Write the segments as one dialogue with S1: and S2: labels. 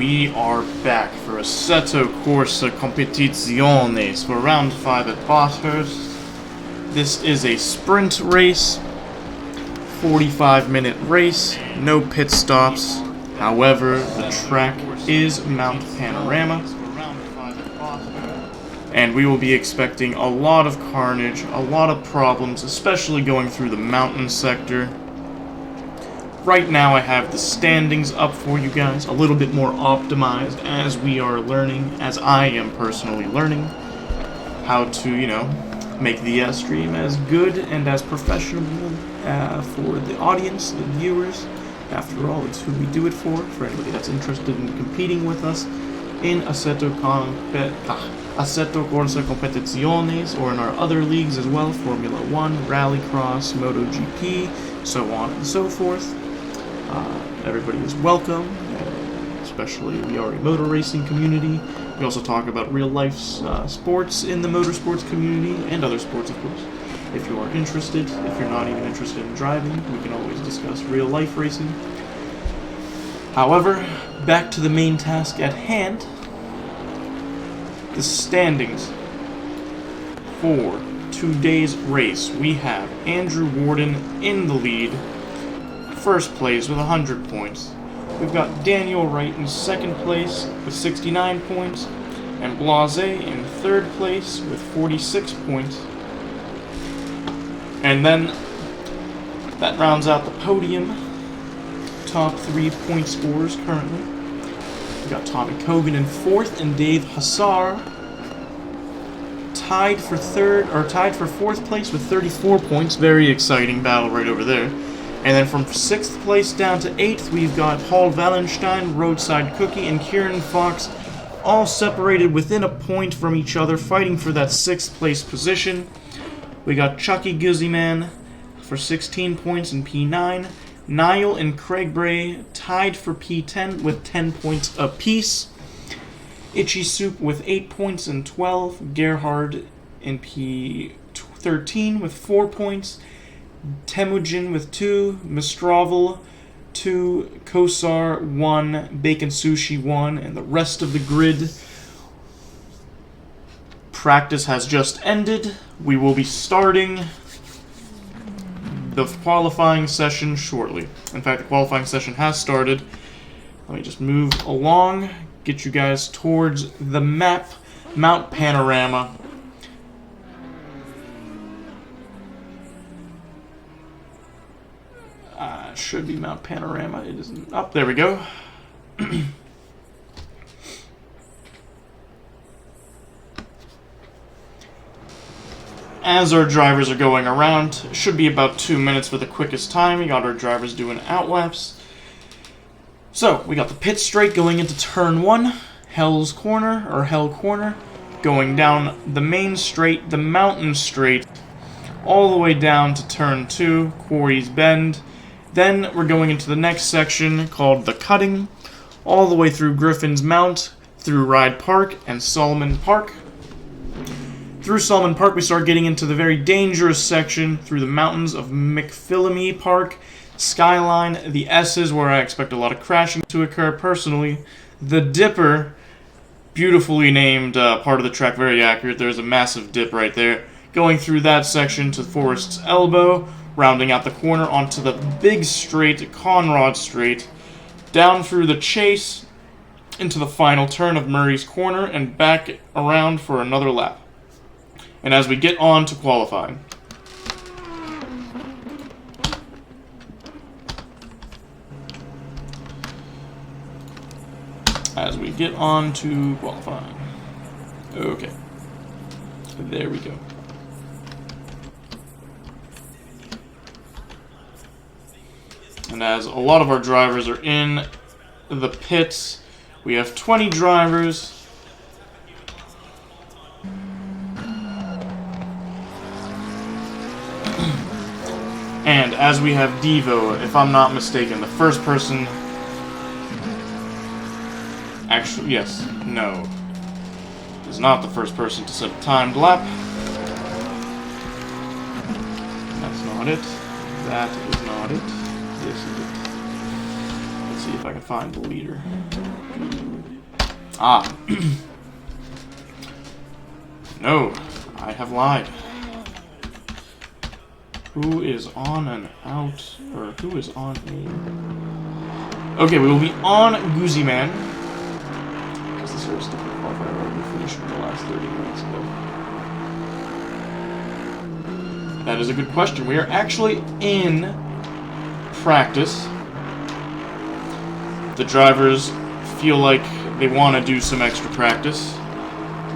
S1: we are back for Assetto Corsa Competizione for round 5 at Bathurst. This is a sprint race, 45-minute race, no pit stops. However, the track is Mount Panorama, and we will be expecting a lot of carnage, a lot of problems, especially going through the mountain sector. Right now I have the standings up for you guys, a little bit more optimized as we are learning, as I am personally learning, how to, make the stream as good and as professional for the audience, the viewers. After all, it's who we do it for anybody that's interested in competing with us in Assetto Corsa Competizione, or in our other leagues as well, Formula 1, Rallycross, MotoGP, so on and so forth. Everybody is welcome, especially the RE motor racing community. We also talk about real-life sports in the motorsports community, and other sports, of course. If you are interested, if you're not even interested in driving, we can always discuss real-life racing. However, back to the main task at hand. The standings for today's race. We have Andrew Warden in the lead, first place with 100 points. We've got Daniel Wright in second place with 69 points, and Blase in third place with 46 points. And then that rounds out the podium. Top 3 point scorers currently. We've got Tommy Kogan in fourth, and Dave Hassar tied for fourth place with 34 points. Very exciting battle right over there. And then from 6th place down to 8th, we've got Paul Wallenstein, Roadside Cookie, and Kieran Fox, all separated within a point from each other, fighting for that 6th place position. We got Chucky Guzzyman for 16 points in P9. Niall and Craig Bray tied for P10 with 10 points apiece. Itchy Soup with 8 points and 12. Gerhard in P13 with 4 points. Temujin with 2, Mistravel 2, Kosar 1, Bacon Sushi 1, and the rest of the grid. Practice has just ended. We will be starting the qualifying session shortly. In fact, the qualifying session has started. Let me just move along, get you guys towards the map, Mount Panorama. Should be Mount Panorama. It isn't. Up there we go. As our drivers are going around, it should be about 2 minutes for the quickest time. We got our drivers doing outlaps. So we got the pit straight going into turn 1, Hell Corner, going down the main straight, the mountain straight, all the way down to turn 2, Quarry's Bend. Then we're going into the next section called the Cutting, all the way through Griffin's Mount, through Ride Park and Solomon Park. Through Solomon Park, we start getting into the very dangerous section through the mountains of McPhillamy Park, Skyline, the S's, where I expect a lot of crashing to occur personally, the Dipper, beautifully named part of the track, very accurate. There's a massive dip right there. Going through that section to Forest's Elbow, rounding out the corner onto the big straight, Conrad Straight, down through the Chase, into the final turn of Murray's Corner, and back around for another lap. And as we get on to qualifying. Okay. There we go. And as a lot of our drivers are in the pits, we have 20 drivers. And as we have Devo, if I'm not mistaken, the first person... Actually, yes, no. Is not the first person to set a timed lap. That's not it. That is not it. This is it. Let's see if I can find the leader. Ah. No, I have lied. Who is on and out, or who is on a... Okay, we will be on Goozy Man. Because this is different qualifier. We finished in the last 30 minutes ago. That is a good question. We are actually in practice. The drivers feel like they want to do some extra practice.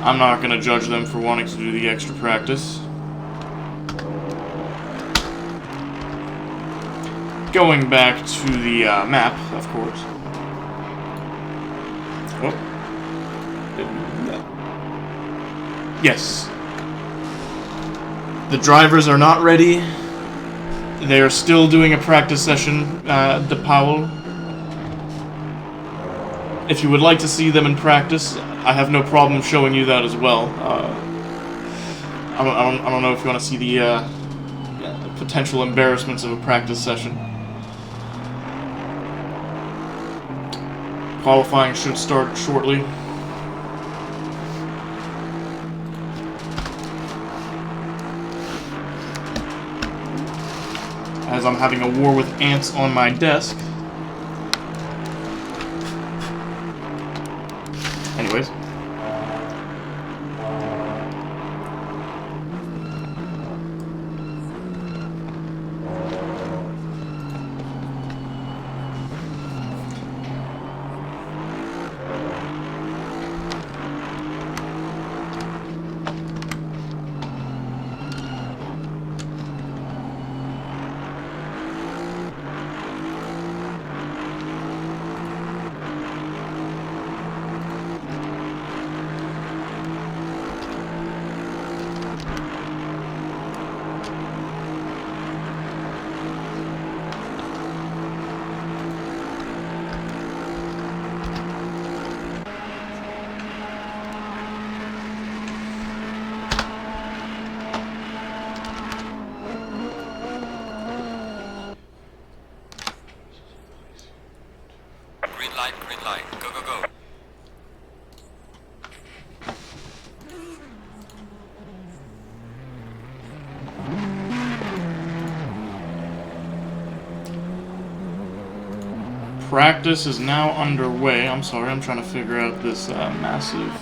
S1: I'm not going to judge them for wanting to do the extra practice. Going back to the map, of course. Oh. Yes. The drivers are not ready. They are still doing a practice session, De Powell. If you would like to see them in practice, I have no problem showing you that as well. I don't know if you want to see the potential embarrassments of a practice session. Qualifying should start shortly. As I'm having a war with ants on my desk. Anyways.
S2: Green light, go, go, go.
S1: Practice is now underway. I'm sorry, I'm trying to figure out this massive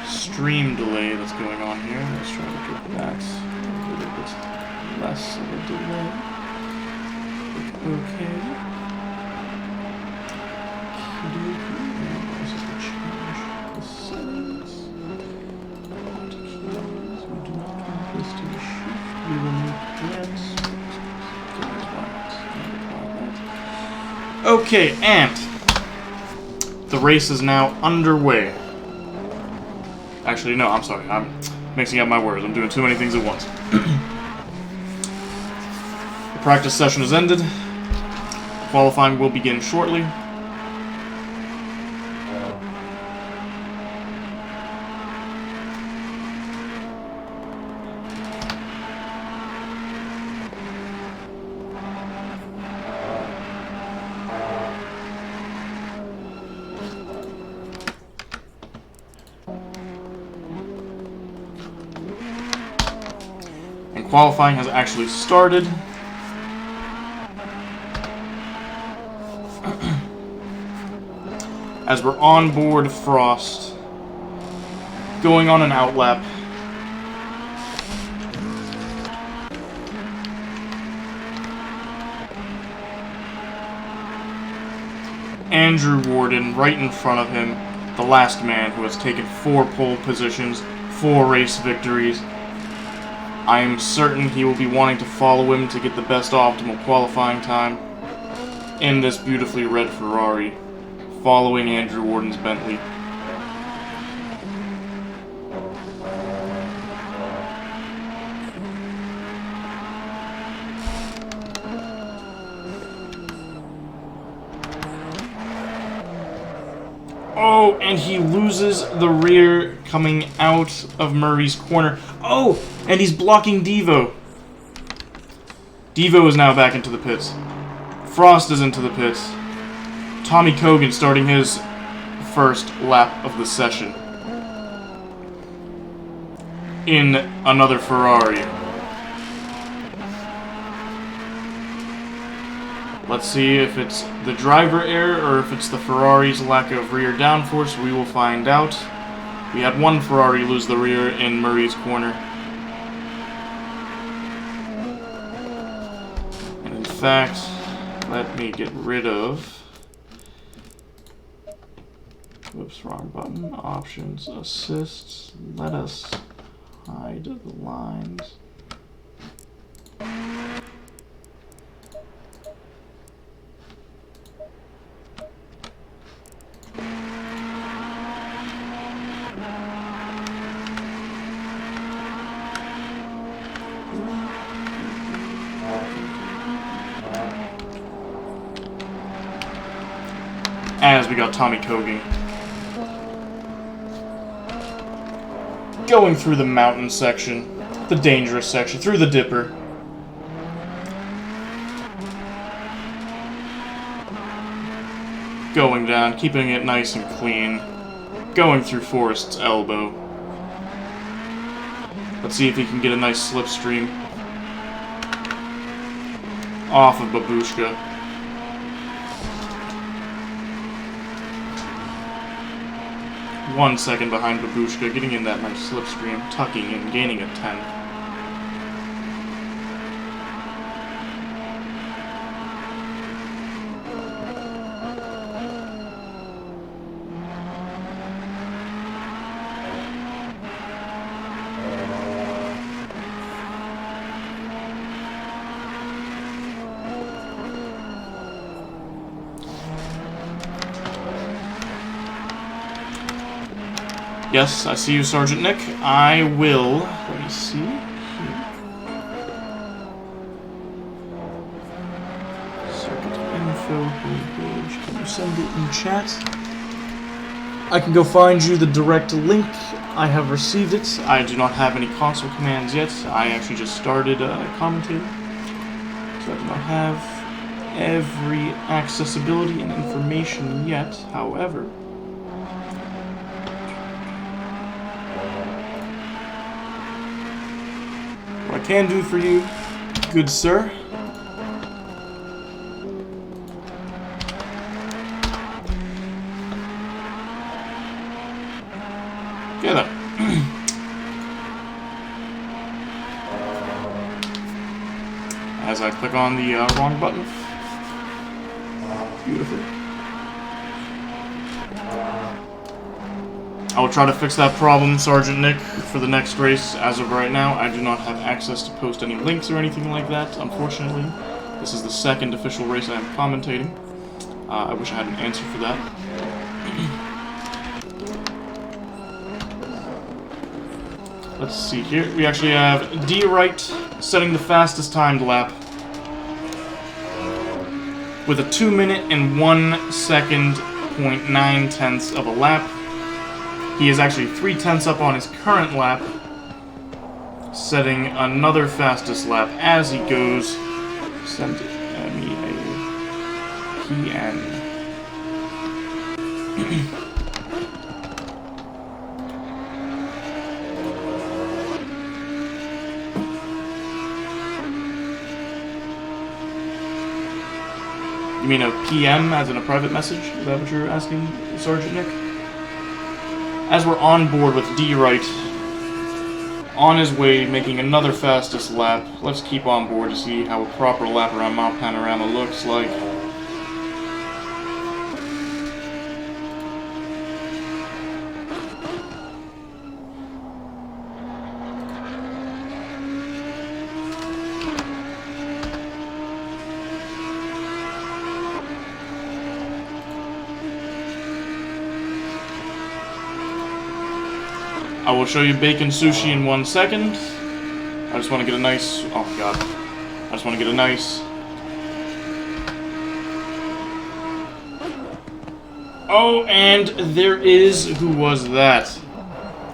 S1: stream delay that's going on here. Let's try to get that a little bit less of a delay. Okay. Okay, and the race is now underway. Actually, no, I'm sorry. I'm mixing up my words. I'm doing too many things at once. The practice session has ended. Qualifying will begin shortly. Qualifying has actually started. As we're on board Frost, going on an outlap. Andrew Warden right in front of him, the last man who has taken 4 pole positions, 4 race victories. I am certain he will be wanting to follow him to get the best optimal qualifying time in this beautifully red Ferrari, following Andrew Warden's Bentley. Oh, and he loses the rear coming out of Murray's corner. Oh, and he's blocking Devo. Devo is now back into the pits. Frost is into the pits. Tommy Cogan starting his first lap of the session in another Ferrari. Let's see if it's the driver error or if it's the Ferrari's lack of rear downforce. We will find out. We had one Ferrari lose the rear in Murray's corner. And in fact, let me get rid of... Whoops, wrong button. Options, assists. Let us hide the lines. As we got Tommy Kogi going through the mountain section, the dangerous section, through the dipper. Going down, keeping it nice and clean. Going through Forrest's elbow. Let's see if he can get a nice slipstream off of Babushka. 1 second behind Babushka, getting in that nice slipstream, tucking in, gaining a 10th. Yes, I see you, Sergeant Nick. I will... Let me see. Circuit info homepage. Can you send it in chat? I can go find you the direct link. I have received it. I do not have any console commands yet. I actually just started commentating. So I do not have every accessibility and information yet. However... what I can do for you, good sir, okay then. As I click on the wrong button. Beautiful. I will try to fix that problem, Sergeant Nick, for the next race. As of right now, I do not have access to post any links or anything like that, unfortunately. This is the second official race I am commentating. I wish I had an answer for that. Let's see here. We actually have D. Wright setting the fastest timed lap with a 2 minute and 1 second, 0.9 tenths of a lap. He is actually 3 tenths up on his current lap, setting another fastest lap as he goes. Send me a PN. You mean a PM as in a private message? Is that what you're asking, Sergeant Nick? As we're on board with D. Wright, on his way, making another fastest lap, let's keep on board to see how a proper lap around Mount Panorama looks like. I will show you bacon sushi in 1 second. I just want to get a nice... oh my god. I just want to get a nice... oh, and there is... who was that?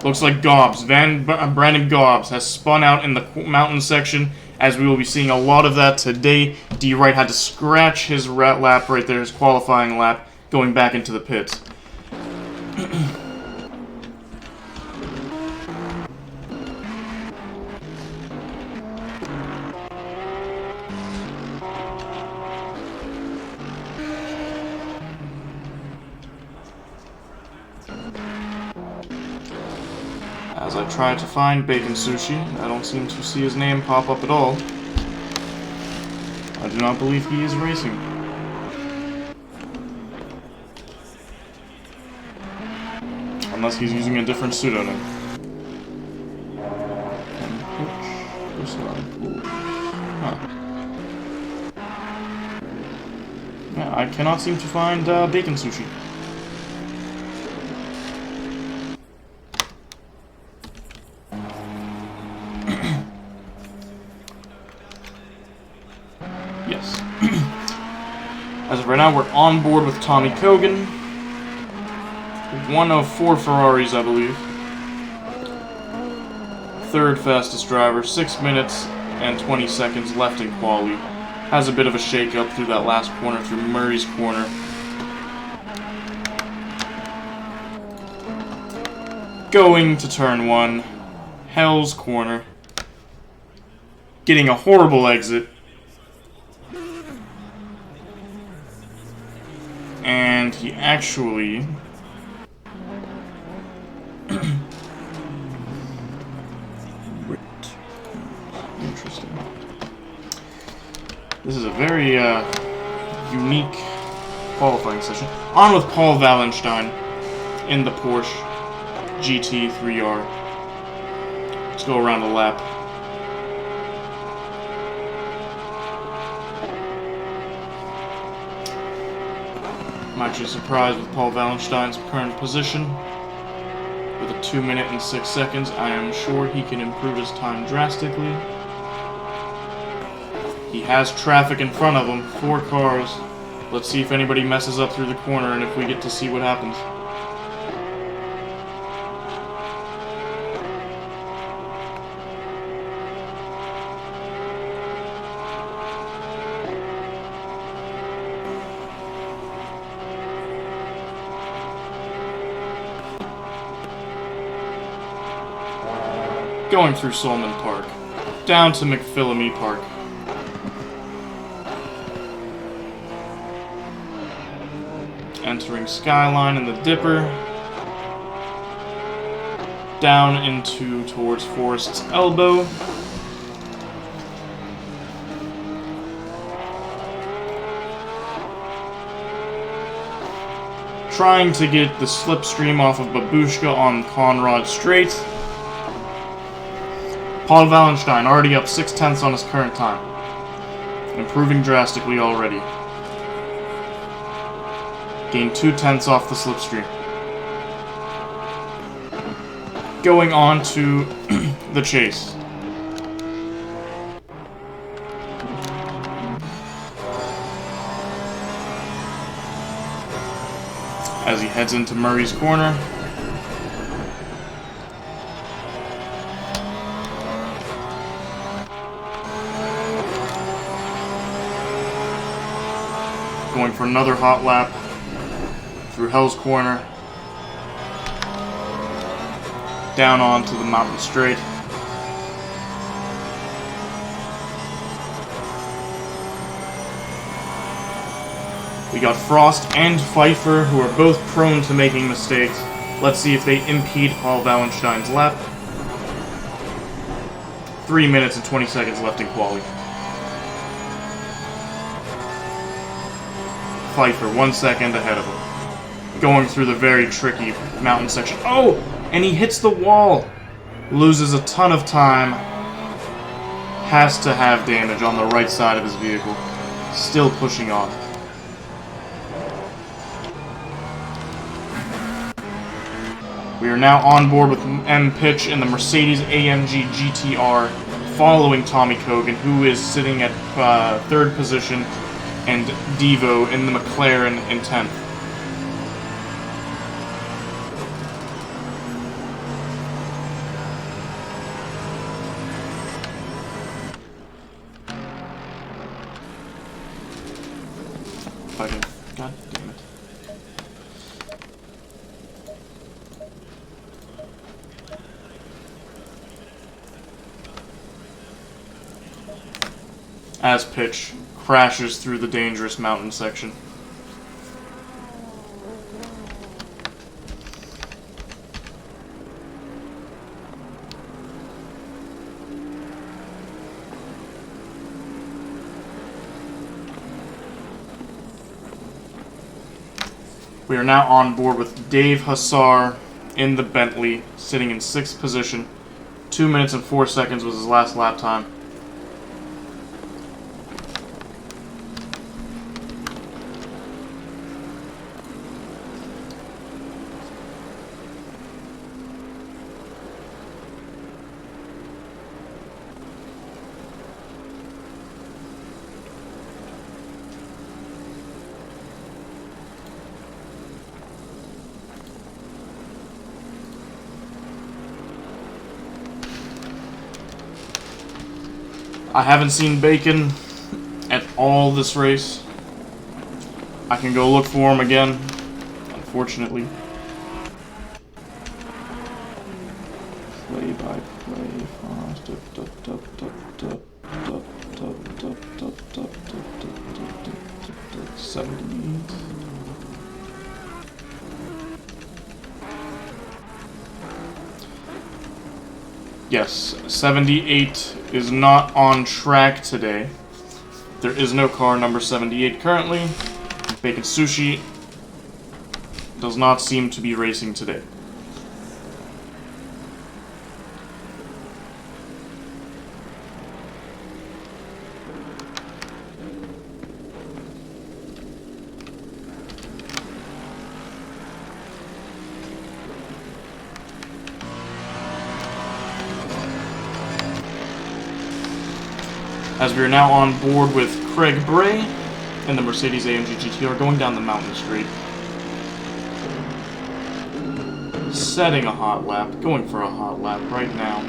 S1: Looks like Gobbs. Brandon Gobbs has spun out in the mountain section, as we will be seeing a lot of that today. D. Wright had to scratch his lap right there, his qualifying lap, going back into the pits. As I try to find Bacon Sushi, I don't seem to see his name pop up at all. I do not believe he is racing. Unless he's using a different pseudonym. Huh. Yeah, I cannot seem to find Bacon Sushi. Yes. As of right now, we're on board with Tommy Kogan. One of 4 Ferraris, I believe. Third fastest driver, 6 minutes and 20 seconds left in quali. Has a bit of a shake-up through that last corner, through Murray's corner. Going to turn 1, Hell's corner. Getting a horrible exit. And he actually... Interesting. This is a very unique qualifying session. On with Paul Wallenstein in the Porsche GT 3R. Let's go around a lap. I'm actually surprised with Paul Wallenstein's current position. With a 2 minute and 6 seconds, I am sure he can improve his time drastically. He has traffic in front of him, 4 cars. Let's see if anybody messes up through the corner and if we get to see what happens. Going through Solman Park, down to McPhillamy Park. Entering Skyline and the Dipper. Down into towards Forest's Elbow. Trying to get the slipstream off of Babushka on Conrad Straight. Paul Wallenstein already up 6/10 on his current time. Improving drastically already. Gained 2/10 off the slipstream. Going on to the chase. As he heads into Murray's corner. Going for another hot lap through Hell's Corner, down onto the mountain straight. We got Frost and Pfeiffer, who are both prone to making mistakes. Let's see if they impede Paul Wallenstein's lap. 3 minutes and 20 seconds left in quali. Pfeiffer 1 second ahead of him. Going through the very tricky mountain section. Oh! And he hits the wall! Loses a ton of time. Has to have damage on the right side of his vehicle. Still pushing on. We are now on board with M. Pitch in the Mercedes AMG GTR, following Tommy Kogan, who is sitting at 3rd position, and Devo in the McLaren in 10th. God damn it. as pitch, crashes through the dangerous mountain section. We are now on board with Dave Hussar in the Bentley, sitting in 6th position. 2 minutes and 4 seconds was his last lap time. I haven't seen Bacon at all this race. I can go look for him again, unfortunately. Play by play. 78. Yes, 78 is not on track today. There is no car number 78 currently. Bacon Sushi does not seem to be racing today. As we are now on board with Craig Bray in the Mercedes-AMG GTR going down the mountain straight. Setting a hot lap, going for a hot lap right now.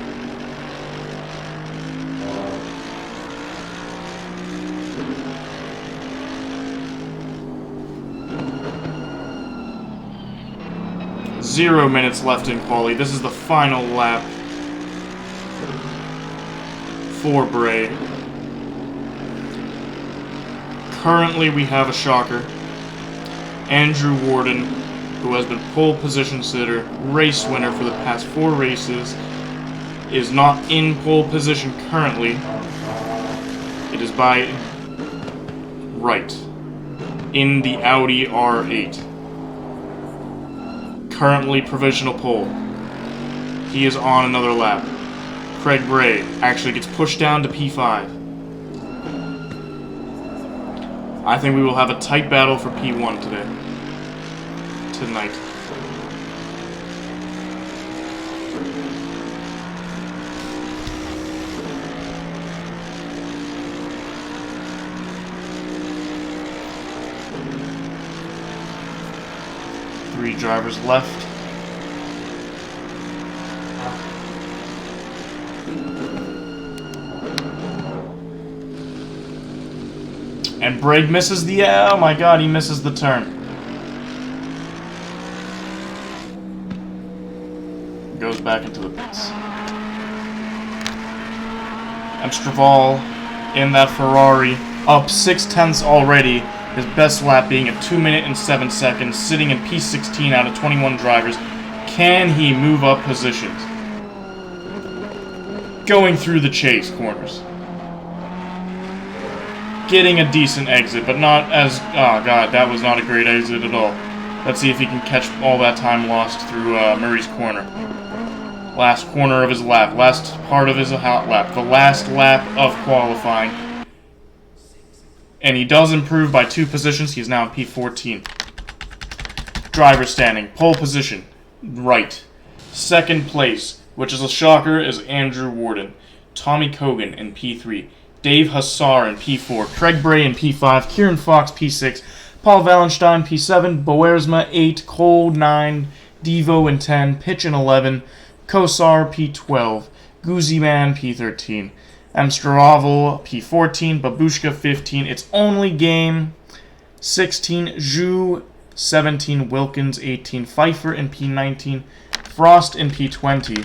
S1: Zero minutes left in quali. This is the final lap for Bray. Currently, we have a shocker. Andrew Warden, who has been pole position sitter, race winner for the past 4 races, is not in pole position currently. It is by right in the Audi R8. Currently provisional pole. He is on another lap. Craig Bray actually gets pushed down to P5. I think we will have a tight battle for P1 today. Tonight. Three drivers left. And Bragg misses the... oh my god, he misses the turn. Goes back into the pits. Emstraval in that Ferrari, up 6/10 already. His best lap being a 2 minute and 7 seconds, sitting in P16 out of 21 drivers. Can he move up positions? Going through the chase corners. Getting a decent exit, but not as... oh god, that was not a great exit at all. Let's see if he can catch all that time lost through Murray's corner. Last corner of his lap, last part of his hot lap, the last lap of qualifying. And he does improve by 2 positions. He is now in P14. Driver standing, pole position, right. Second place, which is a shocker, is Andrew Warden. Tommy Cogan in P3. Dave Hussar in P4, Craig Bray in P5, Kieran Fox P6, Paul Wallenstein P7, Boersma 8, Cole 9, Devo in 10, Pitch in 11, Kosar P12, Guzziman P13, Emstraval P14, Babushka 15, It's Only Game 16, Zhu 17, Wilkins 18, Pfeiffer in P19, Frost in P20,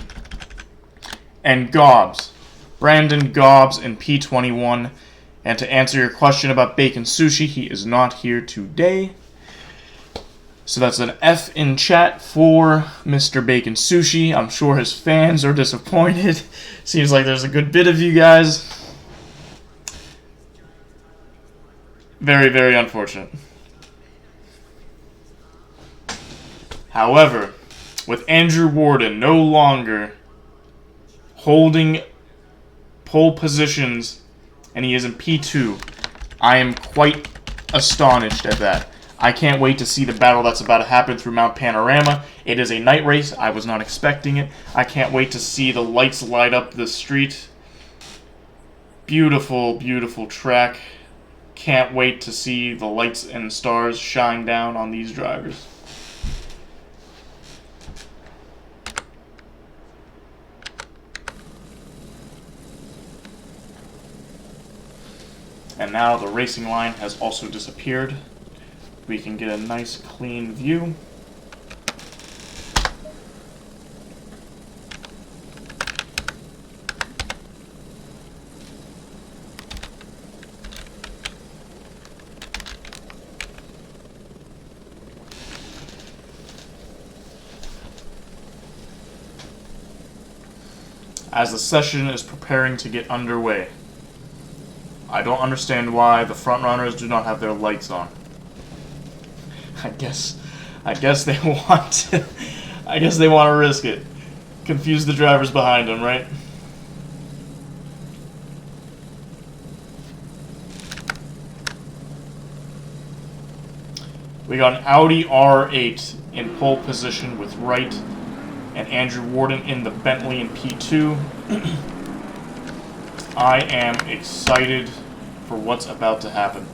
S1: and Gobbs. Brandon Gobbs in P21 And to answer your question about Bacon Sushi, he is not here today. So that's an F in chat for Mr. Bacon Sushi. I'm sure his fans are disappointed. Seems like there's a good bit of you guys. Very, very unfortunate. However, with Andrew Warden no longer holding pole positions and he is in P2, I am quite astonished at that. I can't wait to see the battle that's about to happen through Mount Panorama. It is a night race. I was not expecting it. I can't wait to see the lights light up the street. Beautiful, beautiful track. Can't wait to see the lights and stars shine down on these drivers. And now the racing line has also disappeared. We can get a nice clean view. As the session is preparing to get underway, I don't understand why the front runners do not have their lights on. I guess they want to, I guess they want to risk it. Confuse the drivers behind them, right? We got an Audi R8 in pole position with Wright and Andrew Warden in the Bentley in P2. I am excited for what's about to happen.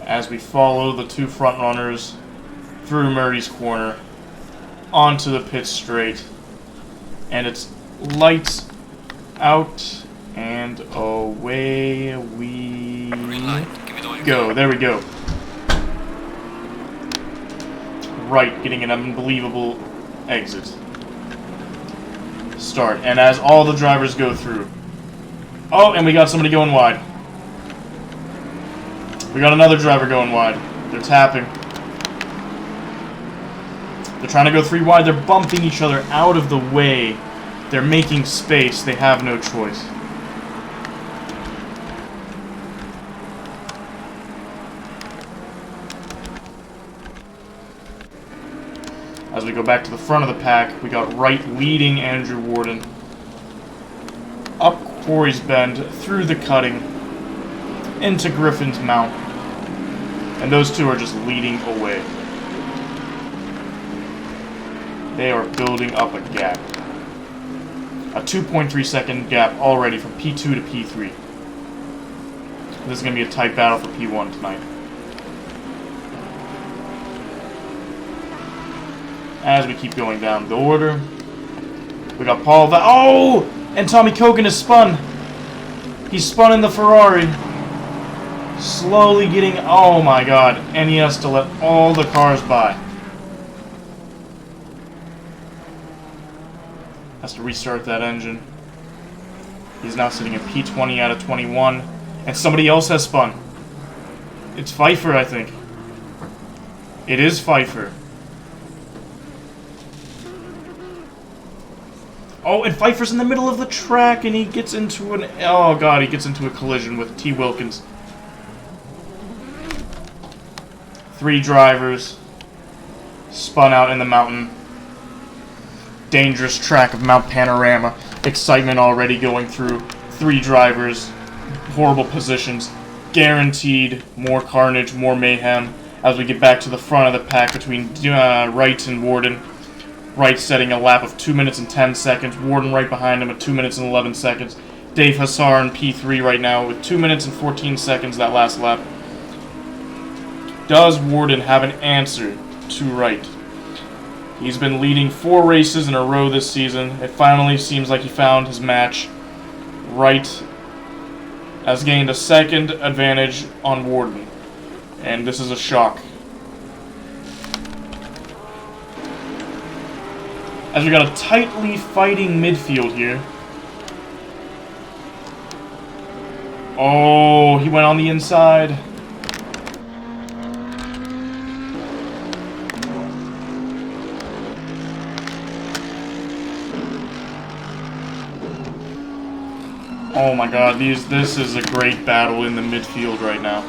S1: As we follow the two front runners through Murray's corner onto the pit straight, and it's lights out and away we go. There we go. Right, getting an unbelievable exit. Start, and as all the drivers go through. Oh, and we got somebody going wide. We got another driver going wide. They're tapping. They're trying to go 3 wide. They're bumping each other out of the way. They're making space. They have no choice. As we go back to the front of the pack, we got Wright leading Andrew Warden up Quarry's Bend, through the cutting, into Griffin's Mount. And those two are just leading away. They are building up a gap. A 2.3 second gap already from P2 to P3. This is going to be a tight battle for P1 tonight. As we keep going down the order, we got Paul oh! And Tommy Kogan is spun. He's spun in the Ferrari. Slowly getting, oh my god, and he has to let all the cars by. Has to restart that engine. He's now sitting at P20 out of 21, and somebody else has spun. It's Pfeiffer, I think. It is Pfeiffer. Oh, and Pfeiffer's in the middle of the track, and he gets into an... Oh, God, he gets into a collision with T. Wilkins. 3 drivers spun out in the mountain. Dangerous track of Mount Panorama. Excitement already going through. 3 drivers. Horrible positions. Guaranteed more carnage, more mayhem as we get back to the front of the pack between Wright and Warden. Wright setting a lap of 2 minutes and 10 seconds. Warden right behind him at 2 minutes and 11 seconds. Dave Hassar in P3 right now with 2 minutes and 14 seconds that last lap. Does Warden have an answer to Wright? He's been leading 4 races in a row this season. It finally seems like he found his match. Wright has gained a second advantage on Warden. And this is a shock. As we got a tightly fighting midfield here. Oh, he went on the inside. Oh my god, this is a great battle in the midfield right now.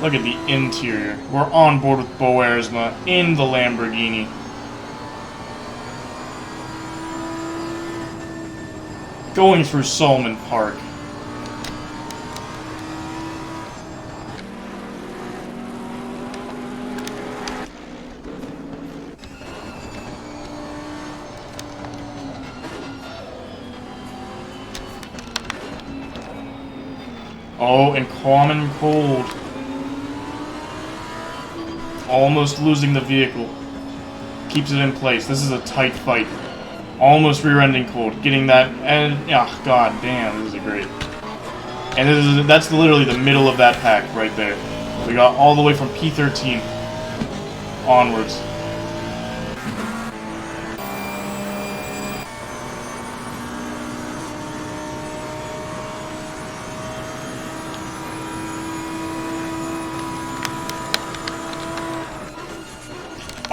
S1: Look at the interior. We're on board with Boersma in the Lamborghini. Going through Solomon Park. Oh, and Common Cold. Almost losing the vehicle. Keeps it in place. This is a tight fight. Almost rear-ending Cold. Getting that, and oh, god damn, this is great. And that's literally the middle of that pack right there. We got all the way from P13 onwards.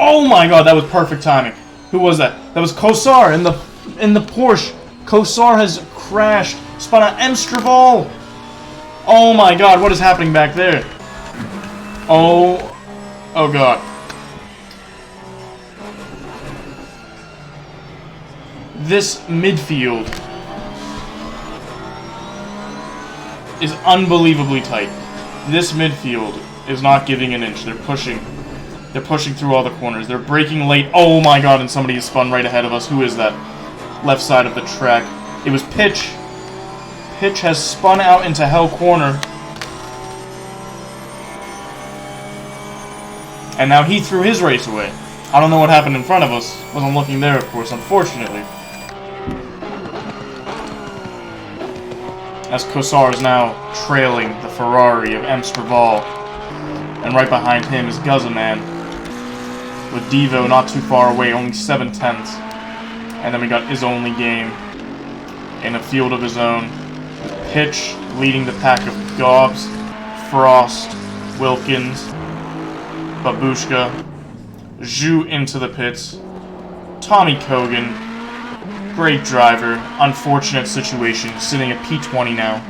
S1: Oh my god, that was perfect timing. Who was that? That was Kosar in the Porsche. Kosar has crashed. Spun out Emstraval. Oh my god, what is happening back there? Oh god. This midfield is unbelievably tight. This midfield is not giving an inch. They're pushing through all the corners. They're braking late. Oh my god, and somebody is spun right ahead of us. Who is that? Left side of the track. It was Pitch. Pitch has spun out into Hell Corner. And now he threw his race away. I don't know what happened in front of us. Wasn't looking there, of course, unfortunately. As Kosar is now trailing the Ferrari of Emstraval. And right behind him is Guzman. With Devo not too far away, only 7/10. And then we got his only game in a field of his own. Pitch leading the pack of Gobbs, Frost, Wilkins, Babushka, Zhu into the pits, Tommy Kogan, great driver, unfortunate situation, sitting at P20 now.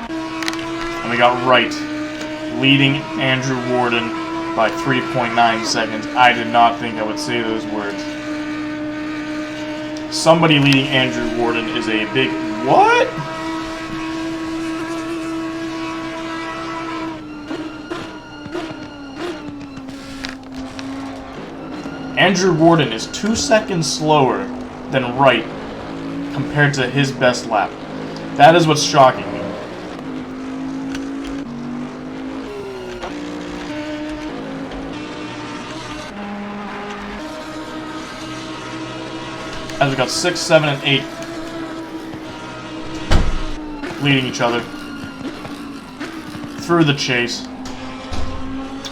S1: And we got Wright leading Andrew Warden by 3.9 seconds. I did not think I would say those words. Somebody leading Andrew Warden is a big... What? Andrew Warden is 2 seconds slower than Wright compared to his best lap. That is what's shocking me. As we got 6, 7, and 8 leading each other through the chase.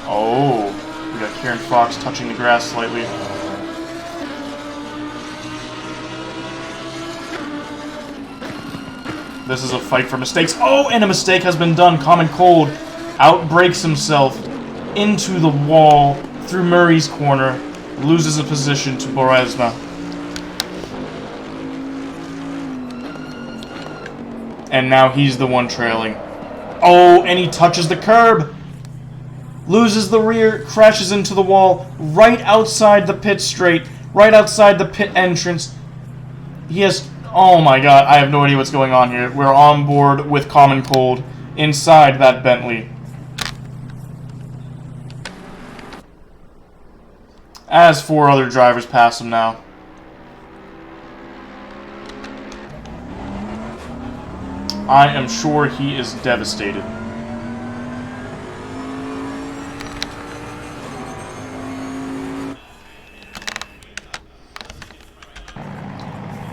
S1: Oh, we got Kieran Fox touching the grass slightly. This is a fight for mistakes. Oh, and a mistake has been done. Common Cold outbrakes himself into the wall through Murray's corner, loses a position to Boersma. And now he's the one trailing. Oh, and he touches the curb. Loses the rear, crashes into the wall, right outside the pit straight, right outside the pit entrance. He has... Oh my god, I have no idea what's going on here. We're on board with Common Cold inside that Bentley. As 4 other drivers pass him now. I am sure he is devastated.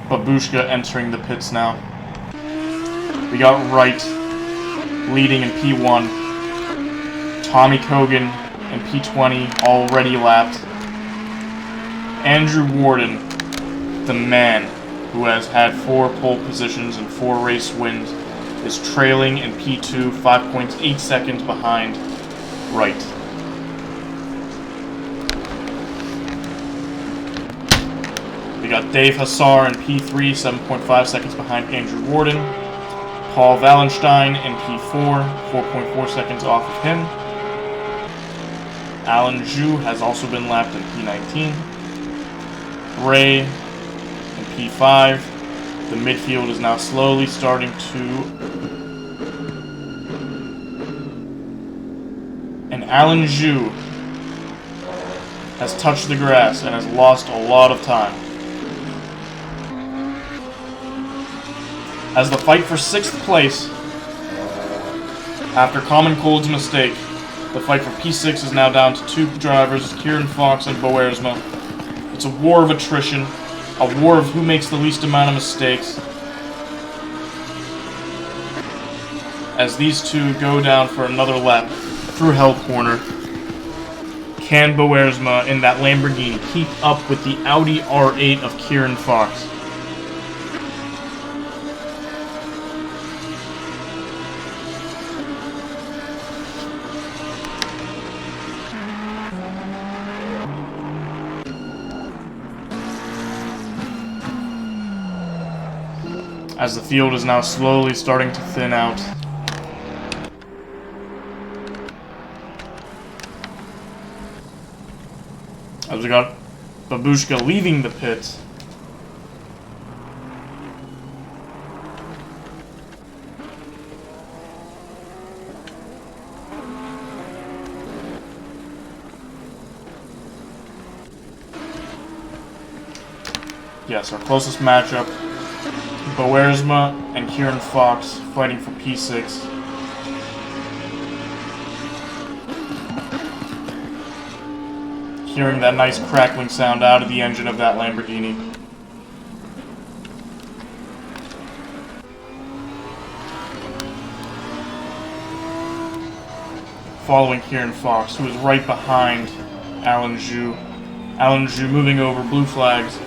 S1: Babushka entering the pits now. We got Wright leading in P1. Tommy Kogan in P20 already lapped. Andrew Warden the man who has had 4 pole positions and 4 race wins, is trailing in P2, 5.8 seconds behind Wright. We got Dave Hassar in P3, 7.5 seconds behind Andrew Warden. Paul Wallenstein in P4, 4.4 seconds off of him. Alan Zhu has also been lapped in P19. Ray in P5. The midfield is now slowly starting to... And Alan Zhu has touched the grass and has lost a lot of time. As the fight for 6th place, after Common Cold's mistake, the fight for P6 is now down to 2 drivers, Kieran Fox and Bo Ersma. It's a war of attrition, a war of who makes the least amount of mistakes. As these two go down for another lap through Hell Corner, can Bo Ersma in that Lamborghini keep up with the Audi R8 of Kieran Fox? As the field is now slowly starting to thin out. As we got Babushka leaving the pits. Yes, our closest matchup. Bo Ersma and Kieran Fox fighting for P6. Hearing that nice crackling sound out of the engine of that Lamborghini. Following Kieran Fox, who is right behind Alan Zhu. Alan Zhu moving over blue flags.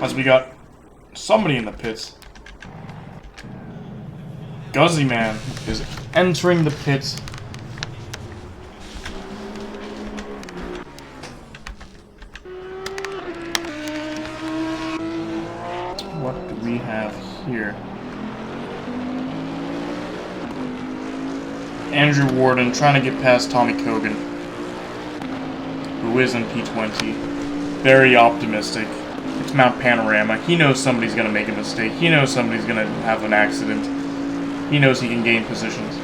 S1: As we got somebody in the pits. Guzzy Man is entering the pits. What do we have here? Andrew Warden trying to get past Tommy Kogan, who is in P20. Very optimistic. It's Mount Panorama. He knows somebody's going to make a mistake. He knows somebody's going to have an accident. He knows he can gain positions.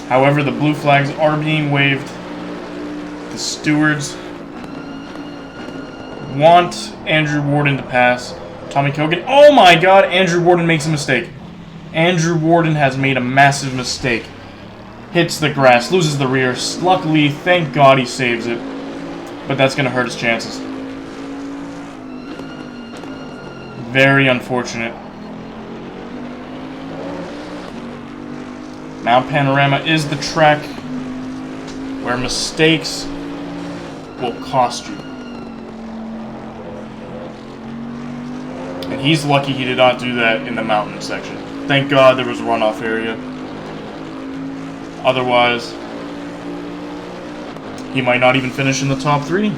S1: However, the blue flags are being waved. The stewards want Andrew Warden to pass. Tommy Kogan. Oh my god, Andrew Warden makes a mistake. Andrew Warden has made a massive mistake. Hits the grass, loses the rear. Luckily, thank god he saves it. But that's going to hurt his chances. Very unfortunate. Mount Panorama is the track where mistakes will cost you. he's lucky he did not do that in the mountain section. Thank God there was a runoff area. Otherwise, he might not even finish in the top 3.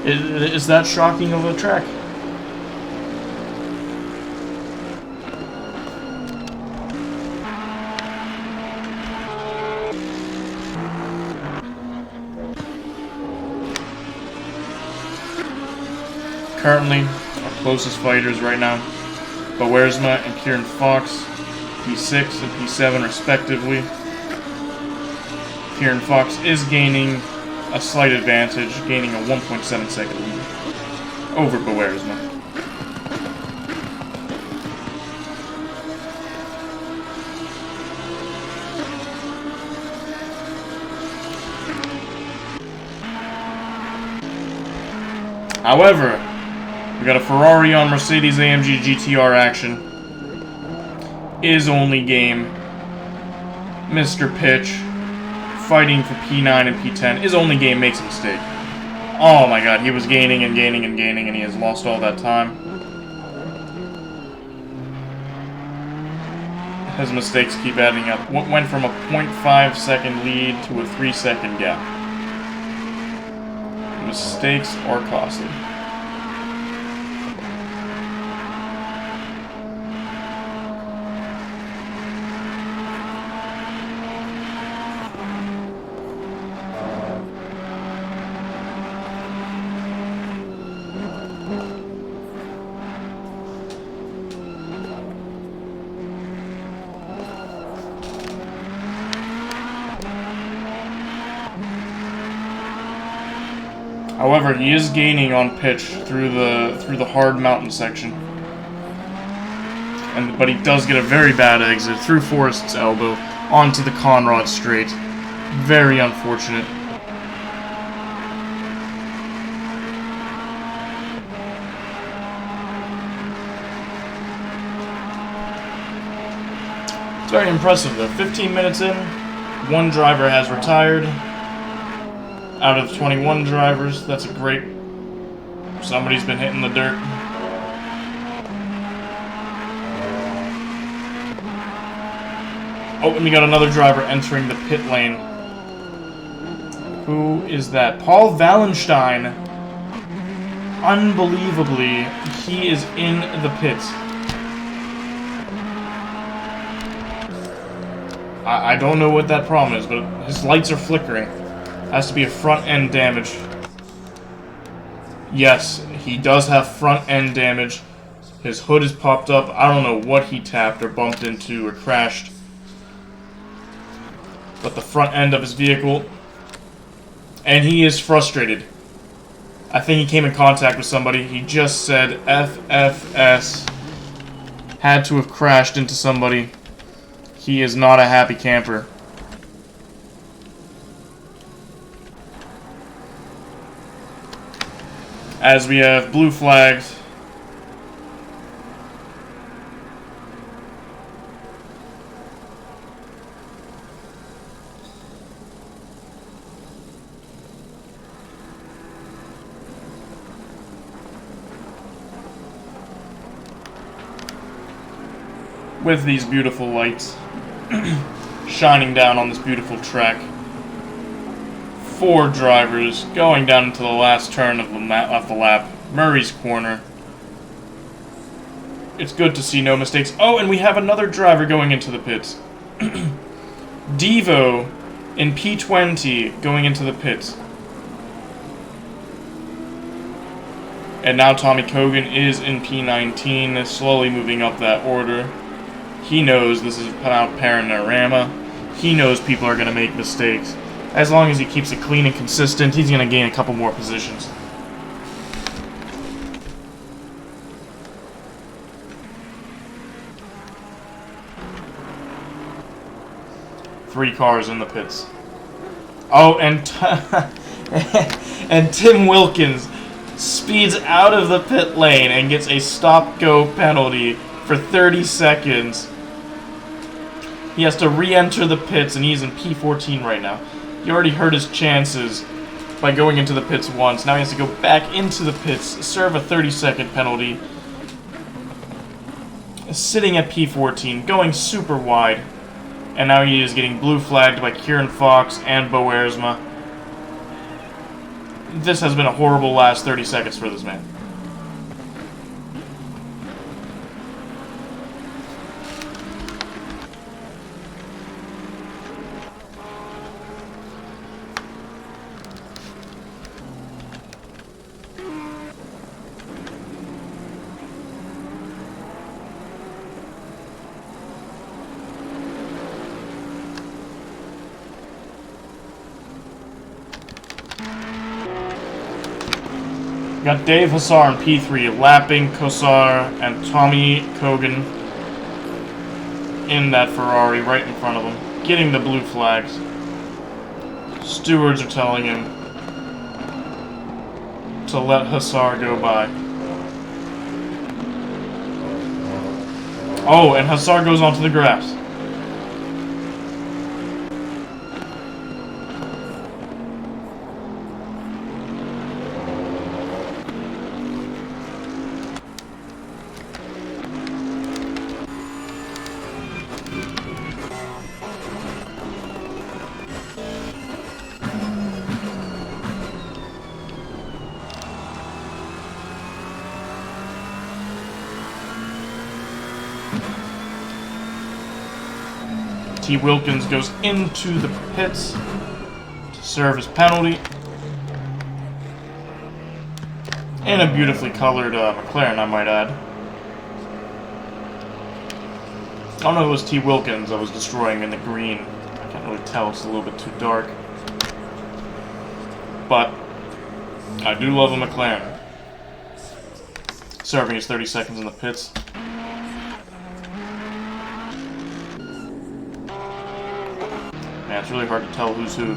S1: Is that shocking of a track? Currently, our closest fighters right now, Bawersma and Kieran Fox, P6 and P7 respectively. Kieran Fox is gaining a slight advantage, gaining a 1.7 second lead over Bawersma. However, we got a Ferrari on Mercedes-AMG GTR action. Is only game. Mr. Pitch, fighting for P9 and P10. Is only game, makes a mistake. Oh my god, he was gaining and gaining and gaining, and he has lost all that time. His mistakes keep adding up. Went from a 0.5 second lead to a 3 second gap. Mistakes are costly. However, he is gaining on pitch through the hard mountain section, but he does get a very bad exit through Forrest's elbow onto the Conrod straight. Very unfortunate. It's very impressive though. 15 minutes in, one driver has retired. Out of 21 drivers, that's a great... Somebody's been hitting the dirt. Oh, and we got another driver entering the pit lane. Who is that? Paul Wallenstein. Unbelievably, he is in the pits. I don't know what that problem is, but his lights are flickering. Has to be a front-end damage. Yes, he does have front-end damage. His hood is popped up. I don't know what he tapped or bumped into or crashed. But the front end of his vehicle... And he is frustrated. I think he came in contact with somebody. He just said FFS. Had to have crashed into somebody. He is not a happy camper. As we have blue flags. With these beautiful lights shining down on this beautiful track. 4 drivers going down into the last turn of the lap. Murray's corner. It's good to see no mistakes. Oh, and we have another driver going into the pits. Devo in P20 going into the pits. And now Tommy Kogan is in P19, slowly moving up that order. He knows this is about panorama. He knows people are going to make mistakes. As long as he keeps it clean and consistent, he's going to gain a couple more positions. Three cars in the pits. Oh, and and Tim Wilkins speeds out of the pit lane and gets a stop-go penalty for 30 seconds. He has to re-enter the pits, and he's in P14 right now. He already hurt his chances by going into the pits once. Now he has to go back into the pits, serve a 30-second penalty. sitting at P14, going super wide. And now he is getting blue flagged by Kieran Fox and Boersma. This has been a horrible last 30 seconds for this man. Got Dave Hassar in P3, lapping Kosar and Tommy Kogan in that Ferrari right in front of him, getting the blue flags. Stewards are telling him to let Hassar go by. Oh, and Hassar goes onto the grass. T. Wilkins goes into the pits to serve his penalty. And a beautifully colored McLaren, I might add. I don't know if it was T. Wilkins I was destroying in the green. I can't really tell, it's a little bit too dark. But I do love a McLaren. Serving his 30 seconds in the pits. Man, it's really hard to tell who's who.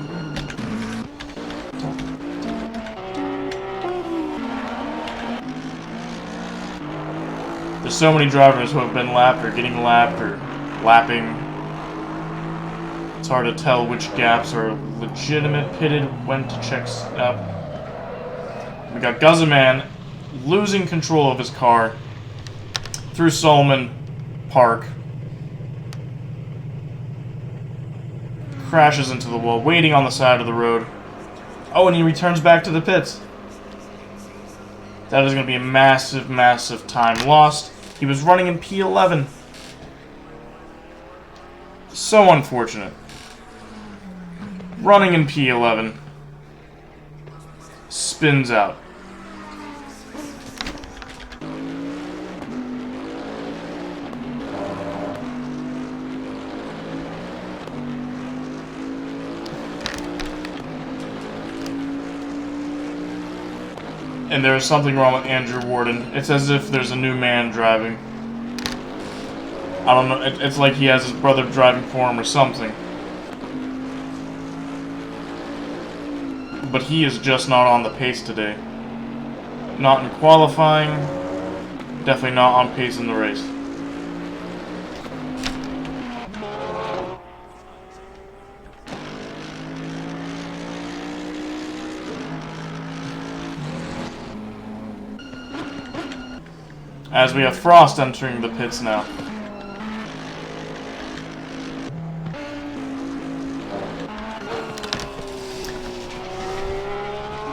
S1: There's so many drivers who have been lapped or getting lapped or lapping. It's hard to tell which gaps are legitimate, pitted, when to check up. We got Guzman losing control of his car through Solomon Park. Crashes into the wall, waiting on the side of the road. Oh, and he returns back to the pits. That is going to be a massive, massive time lost. He was running in P11. So unfortunate. Running in P11. Spins out. And there is something wrong with Andrew Warden. It's as if there's a new man driving. I don't know, it's like he has his brother driving for him or something. But he is just not on the pace today. Not in qualifying. Definitely not on pace in the race. As we have Frost entering the pits now.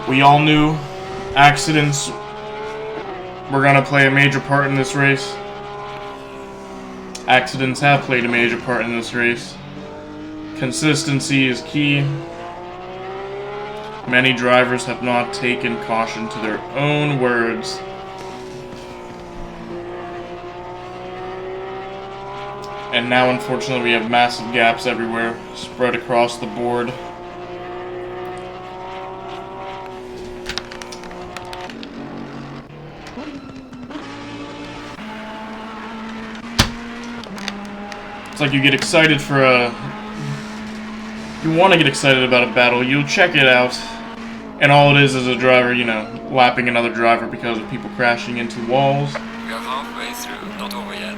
S1: We all knew accidents were going to play a major part in this race. Accidents have played a major part in this race. Consistency is key. Many drivers have not taken caution to their own words. And now, unfortunately, we have massive gaps everywhere, spread across the board. It's like you get excited for you want to get excited about a battle, you'll check it out, and all it is a driver, you know, lapping another driver because of people crashing into walls.
S2: We are halfway through, not over yet.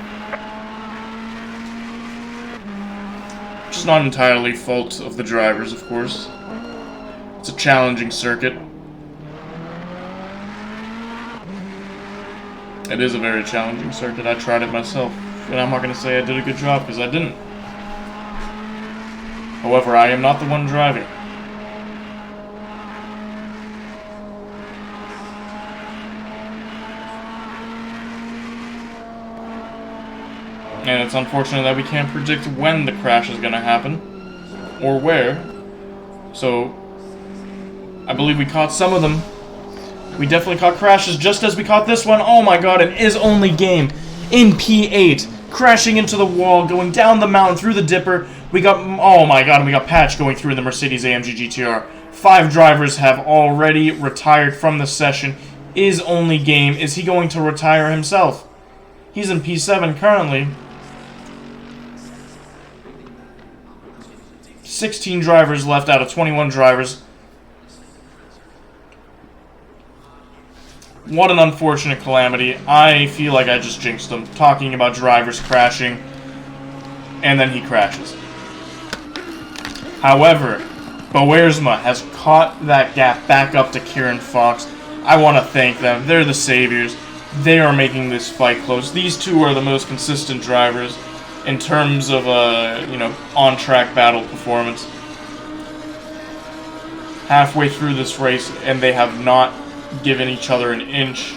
S1: It's not entirely fault of the drivers, of course. It's a challenging circuit. It is a very challenging circuit. I tried it myself And I'm not going to say I did a good job, because I didn't. However, I am not the one driving. And it's unfortunate that we can't predict when the crash is going to happen, or where. So, I believe we caught some of them. We definitely caught crashes just as we caught this one. Oh my god, an is only game in P8. Crashing into the wall, going down the mountain through the dipper. We got, oh my god, we got Patch going through the Mercedes AMG GTR. 5 drivers have already retired from the session. Is only game. Is he going to retire himself? He's in P7 currently. 16 drivers left out of 21 drivers. What an unfortunate calamity. I feel like I just jinxed him, talking about drivers crashing, and then he crashes. However, Boersma has caught that gap back up to Kieran Fox. I want to thank them. They're the saviors. They are making this fight close. These two are the most consistent drivers in terms of, on-track battle performance. Halfway through this race, and they have not given each other an inch.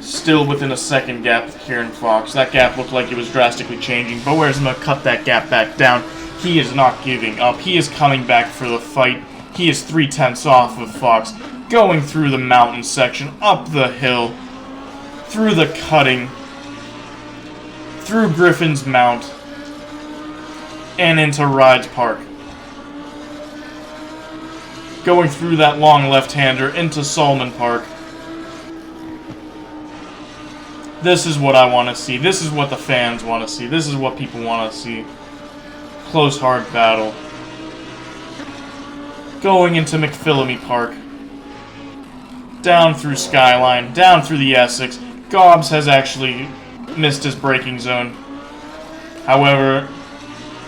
S1: Still within a second gap with Kieran Fox. That gap looked like it was drastically changing. Boersma cut that gap back down. He is not giving up. He is coming back for the fight. He is 3/10 off of Fox. Going through the mountain section, up the hill, through the cutting, through Griffin's Mount, and into Rides Park. Going through that long left-hander into Solomon Park. This is what I want to see. This is what the fans want to see. This is what people want to see. Close, hard battle. Going into McPhillamy Park. Down through Skyline. Down through the Essex. Gobbs has actually missed his braking zone. However,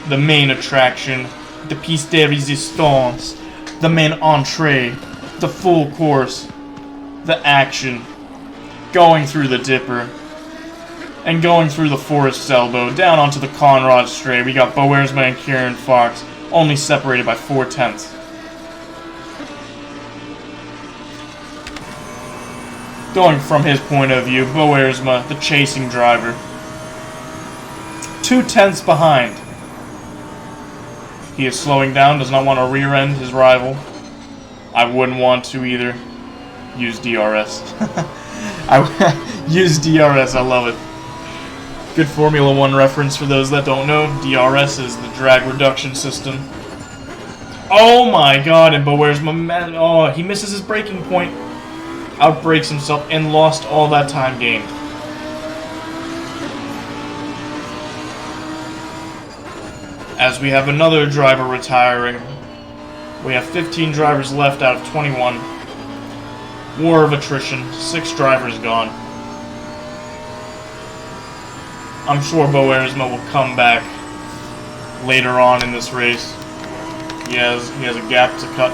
S1: the main attraction, the piece de resistance, the main entree, the full course, the action, going through the dipper, and going through the Forest's Elbow, down onto the Conrad Straight. We got Boersma and Kieran Fox, only separated by 4/10. Going from his point of view, Boersma, the chasing driver, 2/10 behind. He is slowing down, does not want to rear-end his rival. I wouldn't want to either. Use DRS. Use DRS, I love it. Good Formula 1 reference for those that don't know. DRS is the drag reduction system. Oh my god, and Boersma, oh, he misses his braking point. Outbrakes himself and lost all that time gained. As we have another driver retiring. We have 15 drivers left out of 21. War of attrition. 6 drivers gone. I'm sure Boersma will come back later on in this race. He has a gap to cut.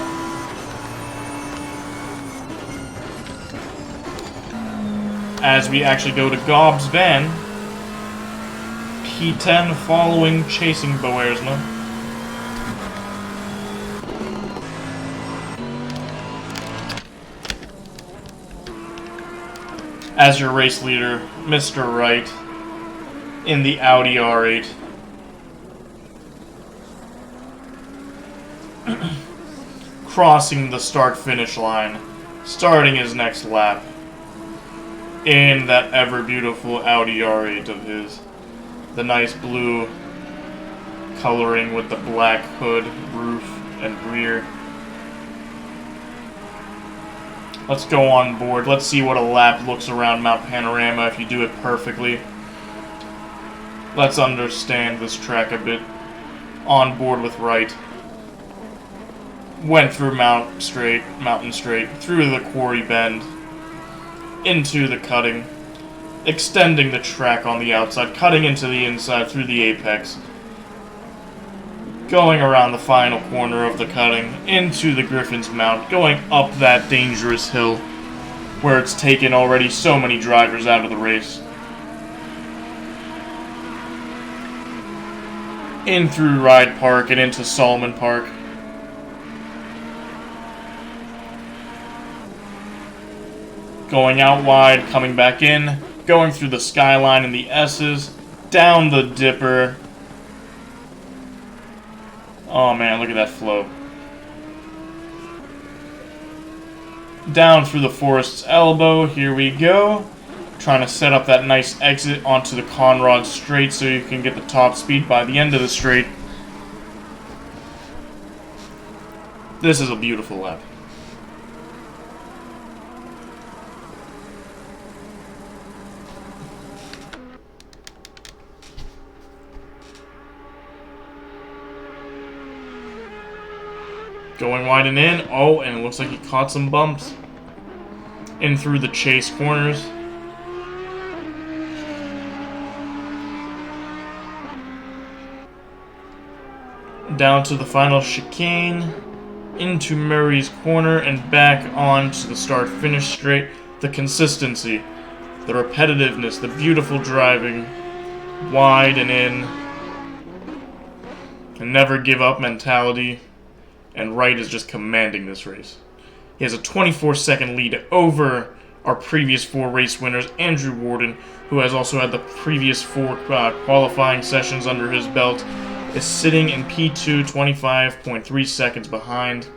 S1: As we actually go to Gobbs' van. P10 following, chasing Boersma. As your race leader, Mr. Wright, in the Audi R8. Crossing the start-finish line, starting his next lap in that ever-beautiful Audi R8 of his. The nice blue coloring with the black hood, roof, and rear. Let's go on board. Let's see what a lap looks around Mount Panorama if you do it perfectly. Let's understand this track a bit. On board with Wright. Went through Mountain Straight, through the Quarry Bend, into the cutting, extending the track on the outside, cutting into the inside through the apex, going around the final corner of the cutting, into the Griffin's Mount, going up that dangerous hill, where it's taken already so many drivers out of the race. in through Ride Park and into Solomon Park. Going out wide, coming back in, going through the Skyline and the S's, down the Dipper. Oh man, look at that flow. Down through the Forest's Elbow, here we go. Trying to set up that nice exit onto the Conrod Straight so you can get the top speed by the end of the straight. This is a beautiful lap. Going wide and in. Oh, and it looks like he caught some bumps. In through the chase corners. Down to the final chicane. Into Murray's corner and back on to the start-finish straight. The consistency. The repetitiveness. The beautiful driving. Wide and in. And never give up mentality. And Wright is just commanding this race. He has a 24-second lead over our previous 4 race winners, Andrew Warden, who has also had the previous 4 qualifying sessions under his belt, is sitting in P2, 25.3 seconds behind.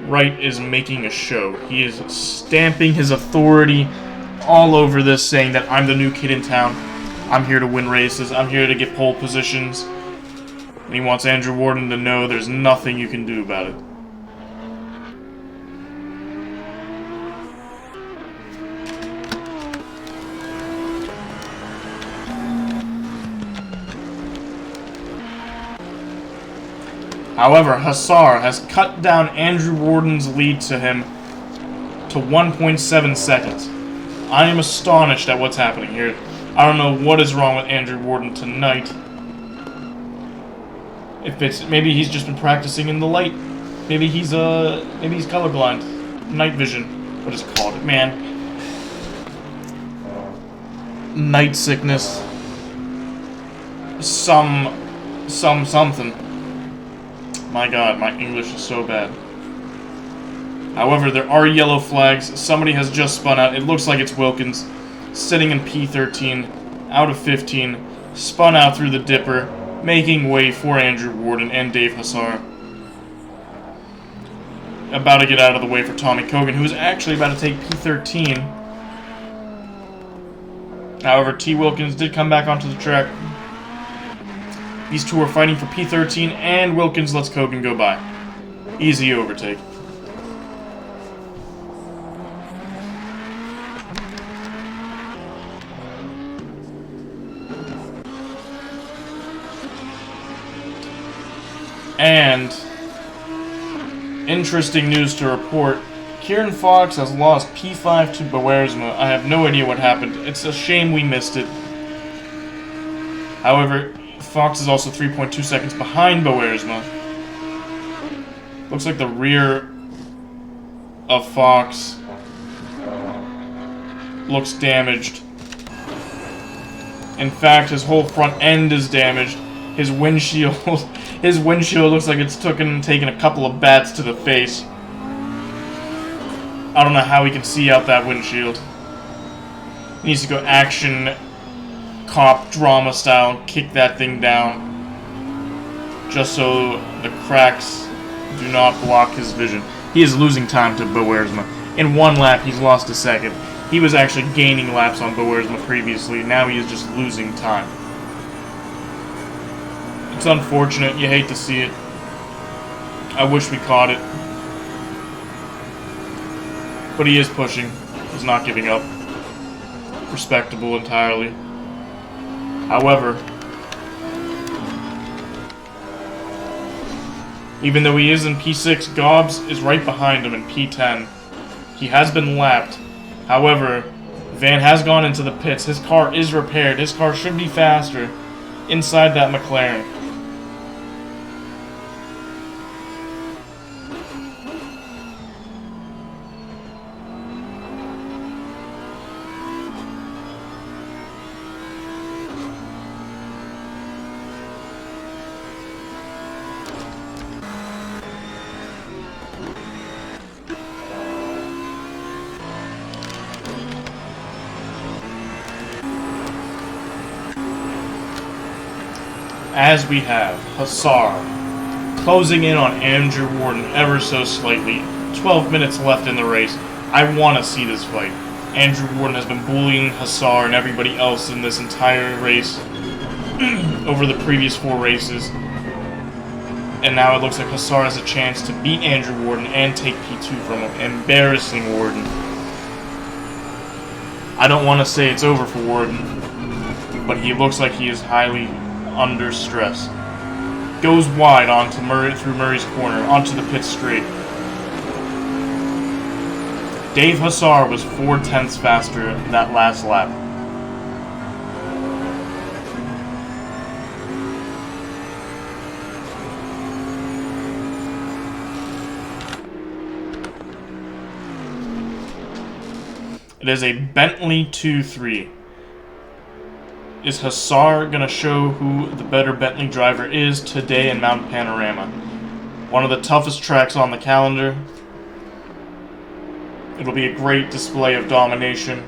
S1: Wright is making a show. He is stamping his authority all over this, saying that I'm the new kid in town. I'm here to win races. I'm here to get pole positions. And he wants Andrew Warden to know there's nothing you can do about it. However, Hussar has cut down Andrew Warden's lead to him to 1.7 seconds. I am astonished at what's happening here. I don't know what is wrong with Andrew Warden tonight. If it's maybe he's just been practicing in the light. Maybe he's colorblind. Night vision. What is it called? Man. Night sickness. Something. My god, my English is so bad. However, there are yellow flags. Somebody has just spun out. It looks like it's Wilkins. Sitting in P13. Out of 15. Spun out through the Dipper. Making way for Andrew Warden and Dave Hussar. About to get out of the way for Tommy Cogan, who is actually about to take P13. However, T. Wilkins did come back onto the track. These two are fighting for P13, and Wilkins lets Cogan go by. Easy overtake. And interesting news to report. Kieran Fox has lost P5 to Boersma. I have no idea what happened. It's a shame we missed it. However, Fox is also 3.2 seconds behind Boersma. Looks like the rear of Fox looks damaged. In fact, his whole front end is damaged. His windshield looks like it's taken a couple of bats to the face. I don't know how he can see out that windshield. He needs to go action, cop, drama style, and kick that thing down. Just so the cracks do not block his vision. He is losing time to Boersma. In one lap, he's lost a second. He was actually gaining laps on Boersma previously. Now he is just losing time. It's unfortunate. You hate to see it. I wish we caught it. But he is pushing. He's not giving up. Respectable entirely. However, even though he is in P6, Gobbs is right behind him in P10. He has been lapped. However, Van has gone into the pits. His car is repaired. His car should be faster inside that McLaren. as we have Hussar closing in on Andrew Warden ever so slightly. 12 minutes left in the race. I want to see this fight. Andrew Warden has been bullying Hussar and everybody else in this entire race over the previous 4 races. And now it looks like Hussar has a chance to beat Andrew Warden and take P2 from him. Embarrassing Warden. I don't want to say it's over for Warden, but he looks like he is highly under stress. Goes wide onto through Murray's corner, onto the pit straight. Dave Hussar was 4/10 faster that last lap. It is a Bentley 2-3. Is Hussar going to show who the better Bentley driver is today in Mount Panorama? One of the toughest tracks on the calendar. It'll be a great display of domination.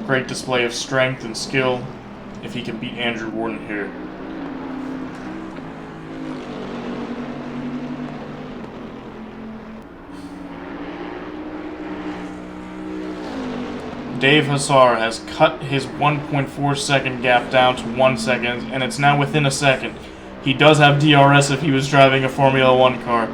S1: Great display of strength and skill if he can beat Andrew Warden here. Dave Hussar has cut his 1.4 second gap down to 1 second, and it's now within a second. He does have DRS if he was driving a Formula 1 car.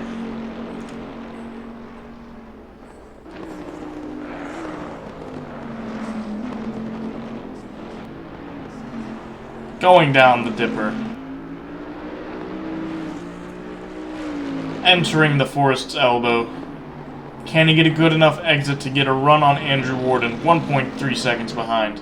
S1: Going down the dipper. Entering the Forest's elbow. Can he get a good enough exit to get a run on Andrew Warden? 1.3 seconds behind.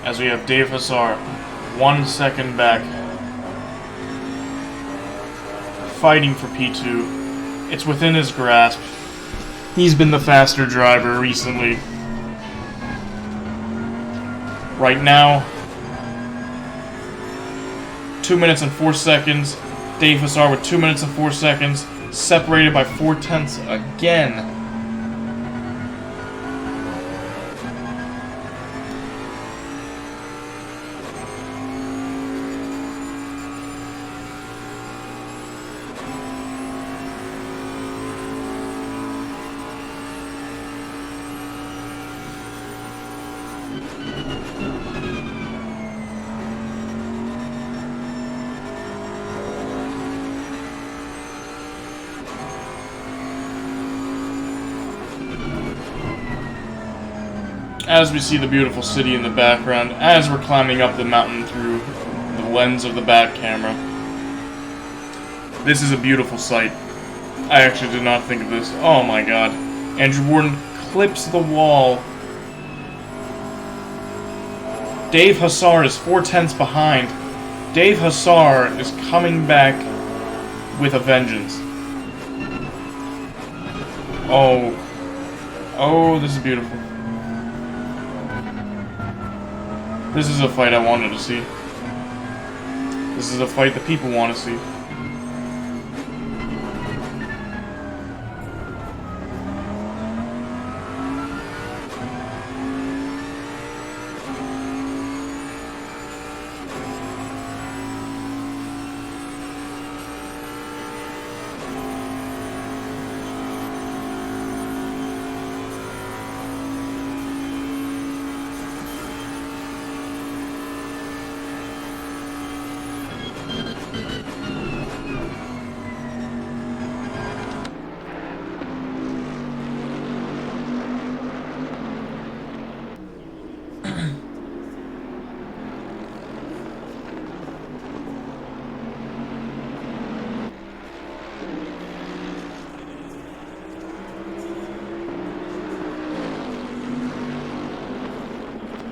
S1: As we have Dave Hussar 1 second back, fighting for P2. It's within his grasp. He's been the faster driver recently. Right now, 2 minutes and 4 seconds. Dave Hussar with 2 minutes and 4 seconds, separated by 4/10 again. As we see the beautiful city in the background, as we're climbing up the mountain through the lens of the back camera. This is a beautiful sight. I actually did not think of this. Oh my god. Andrew Warden clips the wall. Dave Hussar is 4/10 behind. Dave Hussar is coming back with a vengeance. Oh. Oh, this is beautiful. This is a fight I wanted to see. This is a fight that people want to see.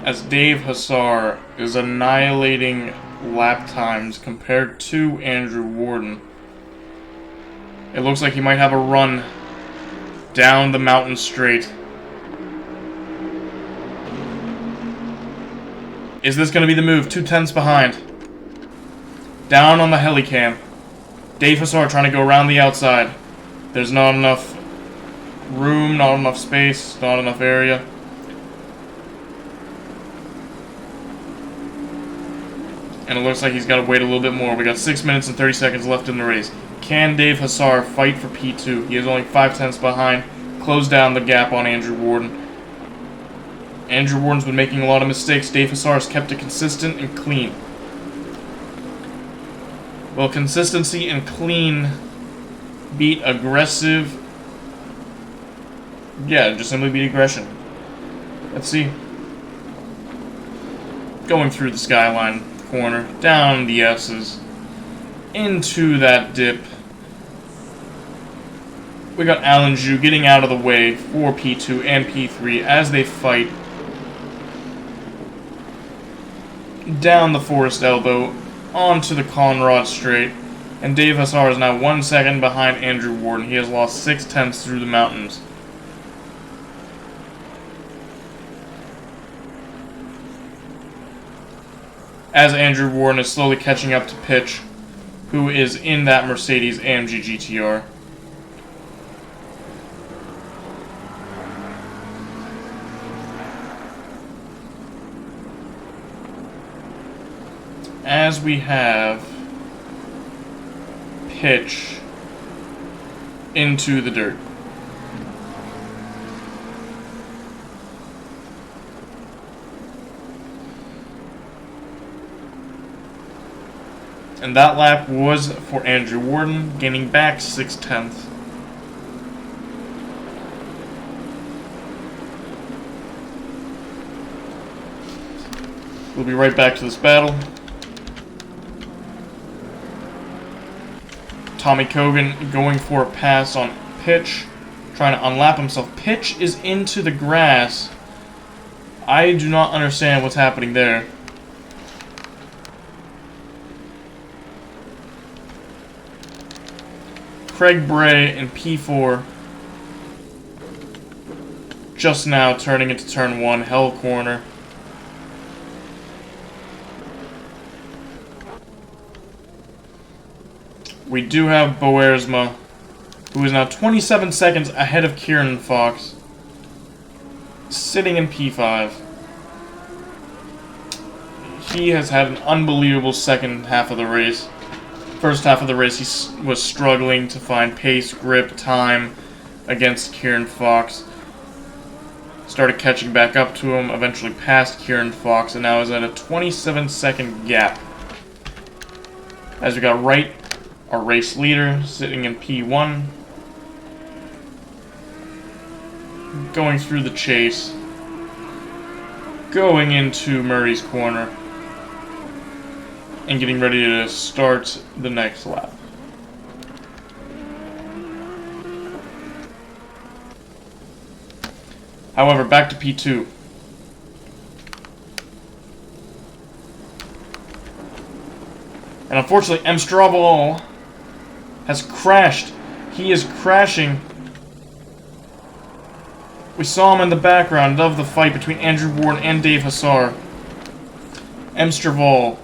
S1: As Dave Hussar is annihilating lap times compared to Andrew Warden. It looks like he might have a run down the mountain straight Is this going to be the move? 2/10 behind. Down on the helicam. Dave Hussar trying to go around the outside. There's not enough room, not enough space, not enough area. And it looks like he's got to wait a little bit more. We got 6 minutes and 30 seconds left in the race. Can Dave Hussar fight for P2? He is only 5/10 behind. Close down the gap on Andrew Warden. Andrew Warden's been making a lot of mistakes. Dave Hussar has kept it consistent and clean. Will consistency and clean beat aggressive? Yeah, just simply beat aggression. Let's see. Going through the skyline corner, down the S's, into that dip. We got Alan Zhu getting out of the way for P2 and P3 as they fight down the Forest Elbow onto the Conrad Straight, and Dave Hussar is now 1 second behind Andrew Warden. He has lost 6/10 through the mountains. As Andrew Warden is slowly catching up to Pitch, who is in that Mercedes AMG GTR. As we have Pitch into the dirt. And that lap was for Andrew Warden, gaining back 6/10. We'll be right back to this battle. Tommy Kogan going for a pass on Pitch, trying to unlap himself. Pitch is into the grass. I do not understand what's happening there. Craig Bray in P4 just now turning into turn 1, hell corner. We do have Boersma, who is now 27 seconds ahead of Kieran Fox, sitting in P5. He has had an unbelievable second half of the race. First half of the race, he was struggling to find pace, grip, time against Kieran Fox. Started catching back up to him, eventually passed Kieran Fox, and now is at a 27-second gap. As we got Wright, our race leader, sitting in P1, going through the chase, going into Murray's corner, and getting ready to start the next lap. However, back to P2. And unfortunately, M. Strobel has crashed. He is crashing. We saw him in the background of the fight between Andrew Warden and Dave Hussar. M. Strobel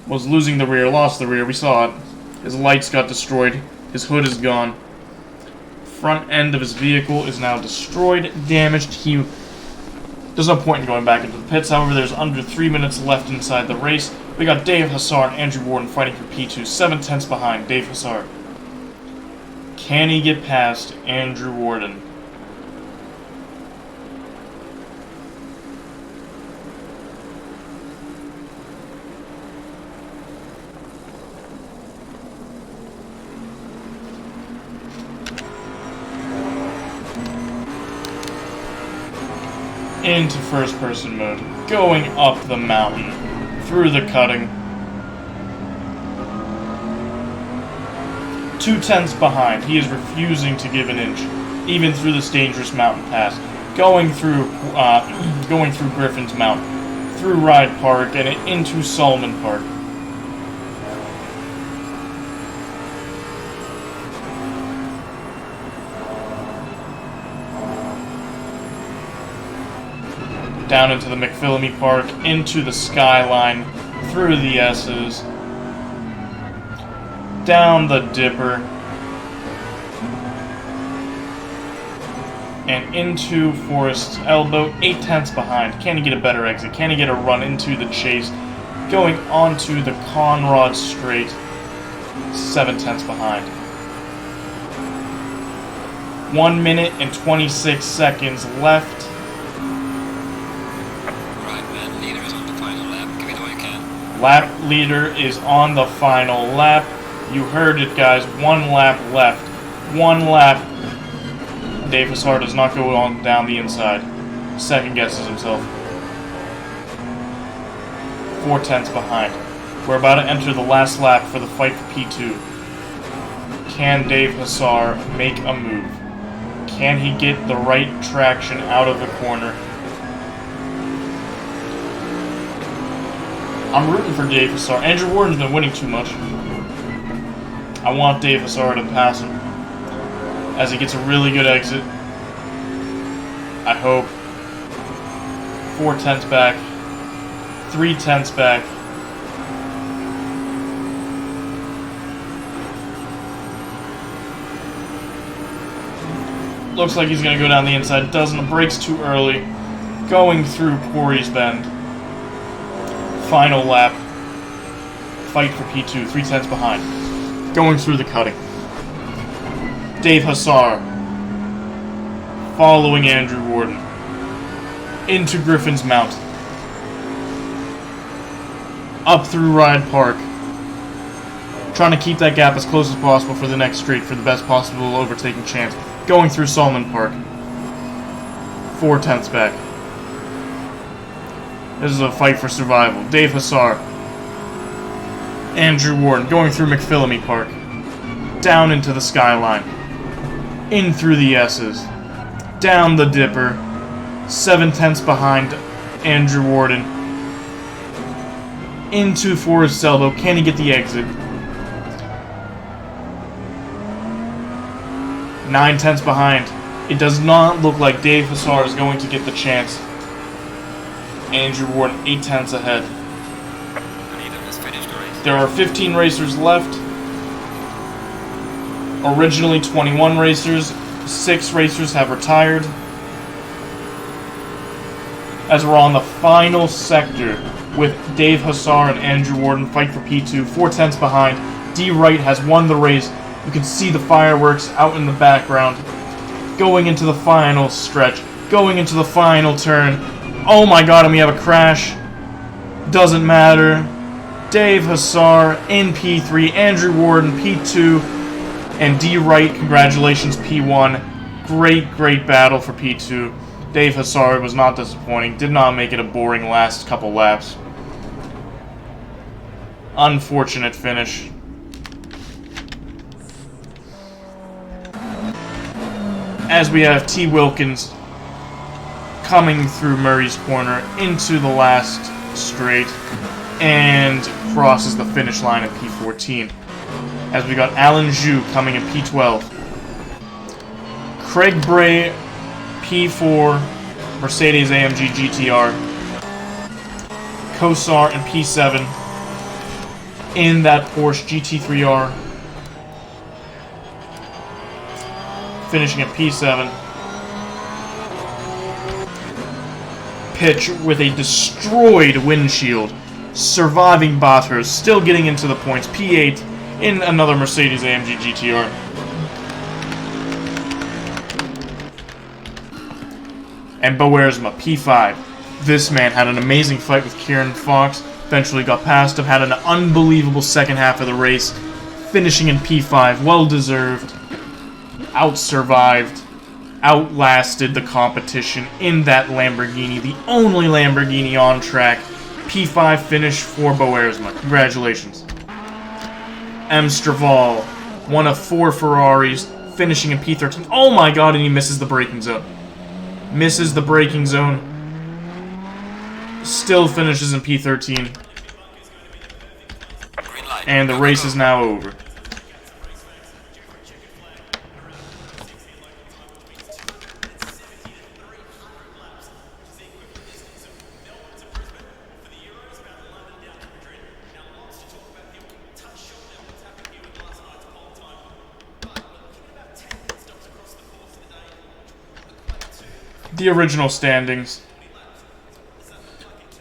S1: was losing the rear, lost the rear, we saw it. His lights got destroyed, his hood is gone. Front end of his vehicle is now destroyed, damaged. There's no point in going back into the pits, however, there's under 3 minutes left inside the race. We got Dave Hussar and Andrew Warden fighting for P2, 7/10 behind Dave Hussar. Can he get past Andrew Warden? Into first-person mode, going up the mountain, through the cutting. 2/10 behind. He is refusing to give an inch, even through this dangerous mountain pass. Going through Griffin's Mountain, through Ride Park, and into Solomon Park. down into the McPhillamy Park, into the Skyline, through the S's, down the Dipper, and into Forest's Elbow, 8/10 behind. Can he get a better exit? Can he get a run into the chase? Going onto the Conrod Straight, 7/10 behind. 1 minute and 26 seconds left.
S2: Right, man. Leader is on the final lap. Give it all you can.
S1: Lap leader is on the final lap. You heard it, guys. 1 lap left. 1 lap. Dave Hassar does not go on down the inside. Second guesses himself. 4/10 behind. We're about to enter the last lap for the fight for P2. Can Dave Hassar make a move? Can he get the right traction out of the corner? I'm rooting for Dave Hassar. Andrew Warden's been winning too much. I want Dave Hassar to pass him as he gets a really good exit. I hope. 4/10 back. 3/10 back. Looks like he's going to go down the inside. Doesn't. Brakes too early. Going through Quarry's Bend. Final lap. Fight for P2. 3/10 behind. Going through the cutting. Dave Hassar. Following Andrew Warden. Into Griffin's Mount. Up through Ride Park. Trying to keep that gap as close as possible for the next straight for the best possible overtaking chance. Going through Solomon Park. 4/10 back. This is a fight for survival. Dave Hassar. Andrew Warden going through McPhillamy Park. Down into the Skyline. In through the S's. Down the Dipper. 7/10 behind Andrew Warden. Into Forest Elbow. Can he get the exit? 9/10 behind. It does not look like Dave Hassar is going to get the chance. Andrew Warden 8/10 ahead.
S2: Leader has finished the race.
S1: There are 15 racers left. Originally 21 racers. 6 racers have retired. As we're on the final sector with Dave Hassar and Andrew Warden fight for P2. 4/10 behind. D. Wright has won the race. You can see the fireworks out in the background. Going into the final stretch. Going into the final turn. Oh my god, and we have a crash. Doesn't matter. Dave Hassar in P3. Andrew Warden P2. And D. Wright, congratulations, P1. Great battle for P2. Dave Hassar was not disappointing. Did not make it a boring last couple laps. Unfortunate finish. As we have T. Wilkins coming through Murray's Corner into the last straight and crosses the finish line at P14. As we got Alan Zhu coming in P12. Craig Bray, P4, Mercedes AMG GTR. Kosar in P7 in that Porsche GT3R. Finishing at P7. Pitch with a destroyed windshield. Surviving Bathurst. Still getting into the points. P8 in another Mercedes AMG GTR. And Boersma, P5. This man had an amazing fight with Kieran Fox. Eventually got past him. Had an unbelievable second half of the race. Finishing in P5. Well deserved. Out-survived. Outlasted the competition in that Lamborghini. The only Lamborghini on track. P5 finish for Boersma. Congratulations. M. Straval. One of 4 Ferraris. Finishing in P13. Oh my god, and he misses the braking zone. Misses the braking zone. Still finishes in P13. And the race is now over. the original standings.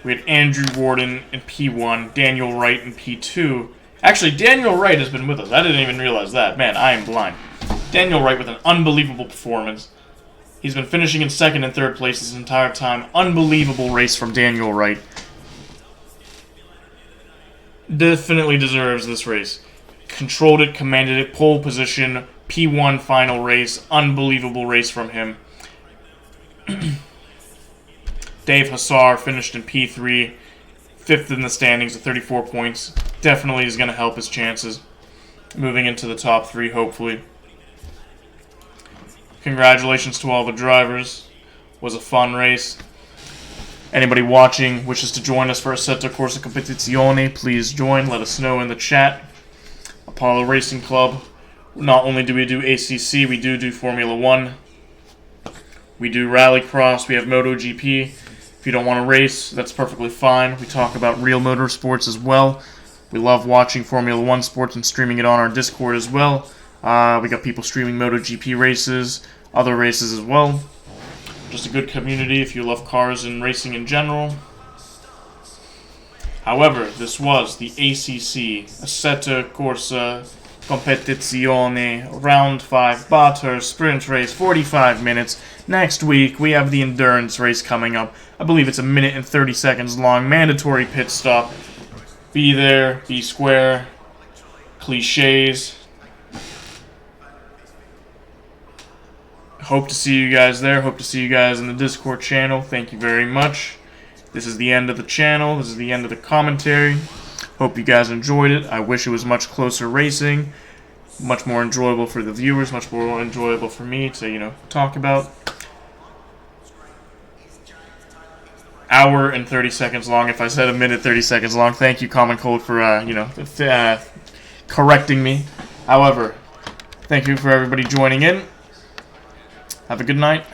S1: We had Andrew Warden in P1, Daniel Wright in P2. Actually, Daniel Wright has been with us. I didn't even realize that. Man, I am blind. Daniel Wright with an unbelievable performance. He's been finishing in second and third place this entire time. Unbelievable race from Daniel Wright. Definitely deserves this race. Controlled it, commanded it, pole position, P1 final race. Unbelievable race from him. Dave Hassar finished in P3, 5th in the standings at 34 points. Definitely is going to help his chances moving into the top 3, hopefully. Congratulations to all the drivers. Was a fun race. Anybody watching wishes to join us for Assetto Corsa Competizione, please join. Let us know in the chat. Apollo Racing Club. Not only do we do ACC, we do Formula 1. We do Rallycross. We have MotoGP. If you don't want to race, that's perfectly fine. We talk about real motorsports as well. We love watching Formula 1 sports and streaming it on our Discord as well. We got people streaming MotoGP races, other races as well. Just a good community if you love cars and racing in general. However, this was the ACC, Assetto Corsa Competizione, Round 5, Bathurst Sprint Race, 45 minutes. Next week, we have the Endurance Race coming up. I believe it's 1 minute and 30 seconds long. Mandatory pit stop. Be there, be square. Cliches. Hope to see you guys there. Hope to see you guys in the Discord channel. Thank you very much. This is the end of the channel. This is the end of the commentary. Hope you guys enjoyed it. I wish it was much closer racing. Much more enjoyable for the viewers. Much more enjoyable for me to, talk about. Hour and 30 seconds long. If I said 1 minute 30 seconds long, thank you, Common Cold, for correcting me. However, thank you for everybody joining in. Have a good night.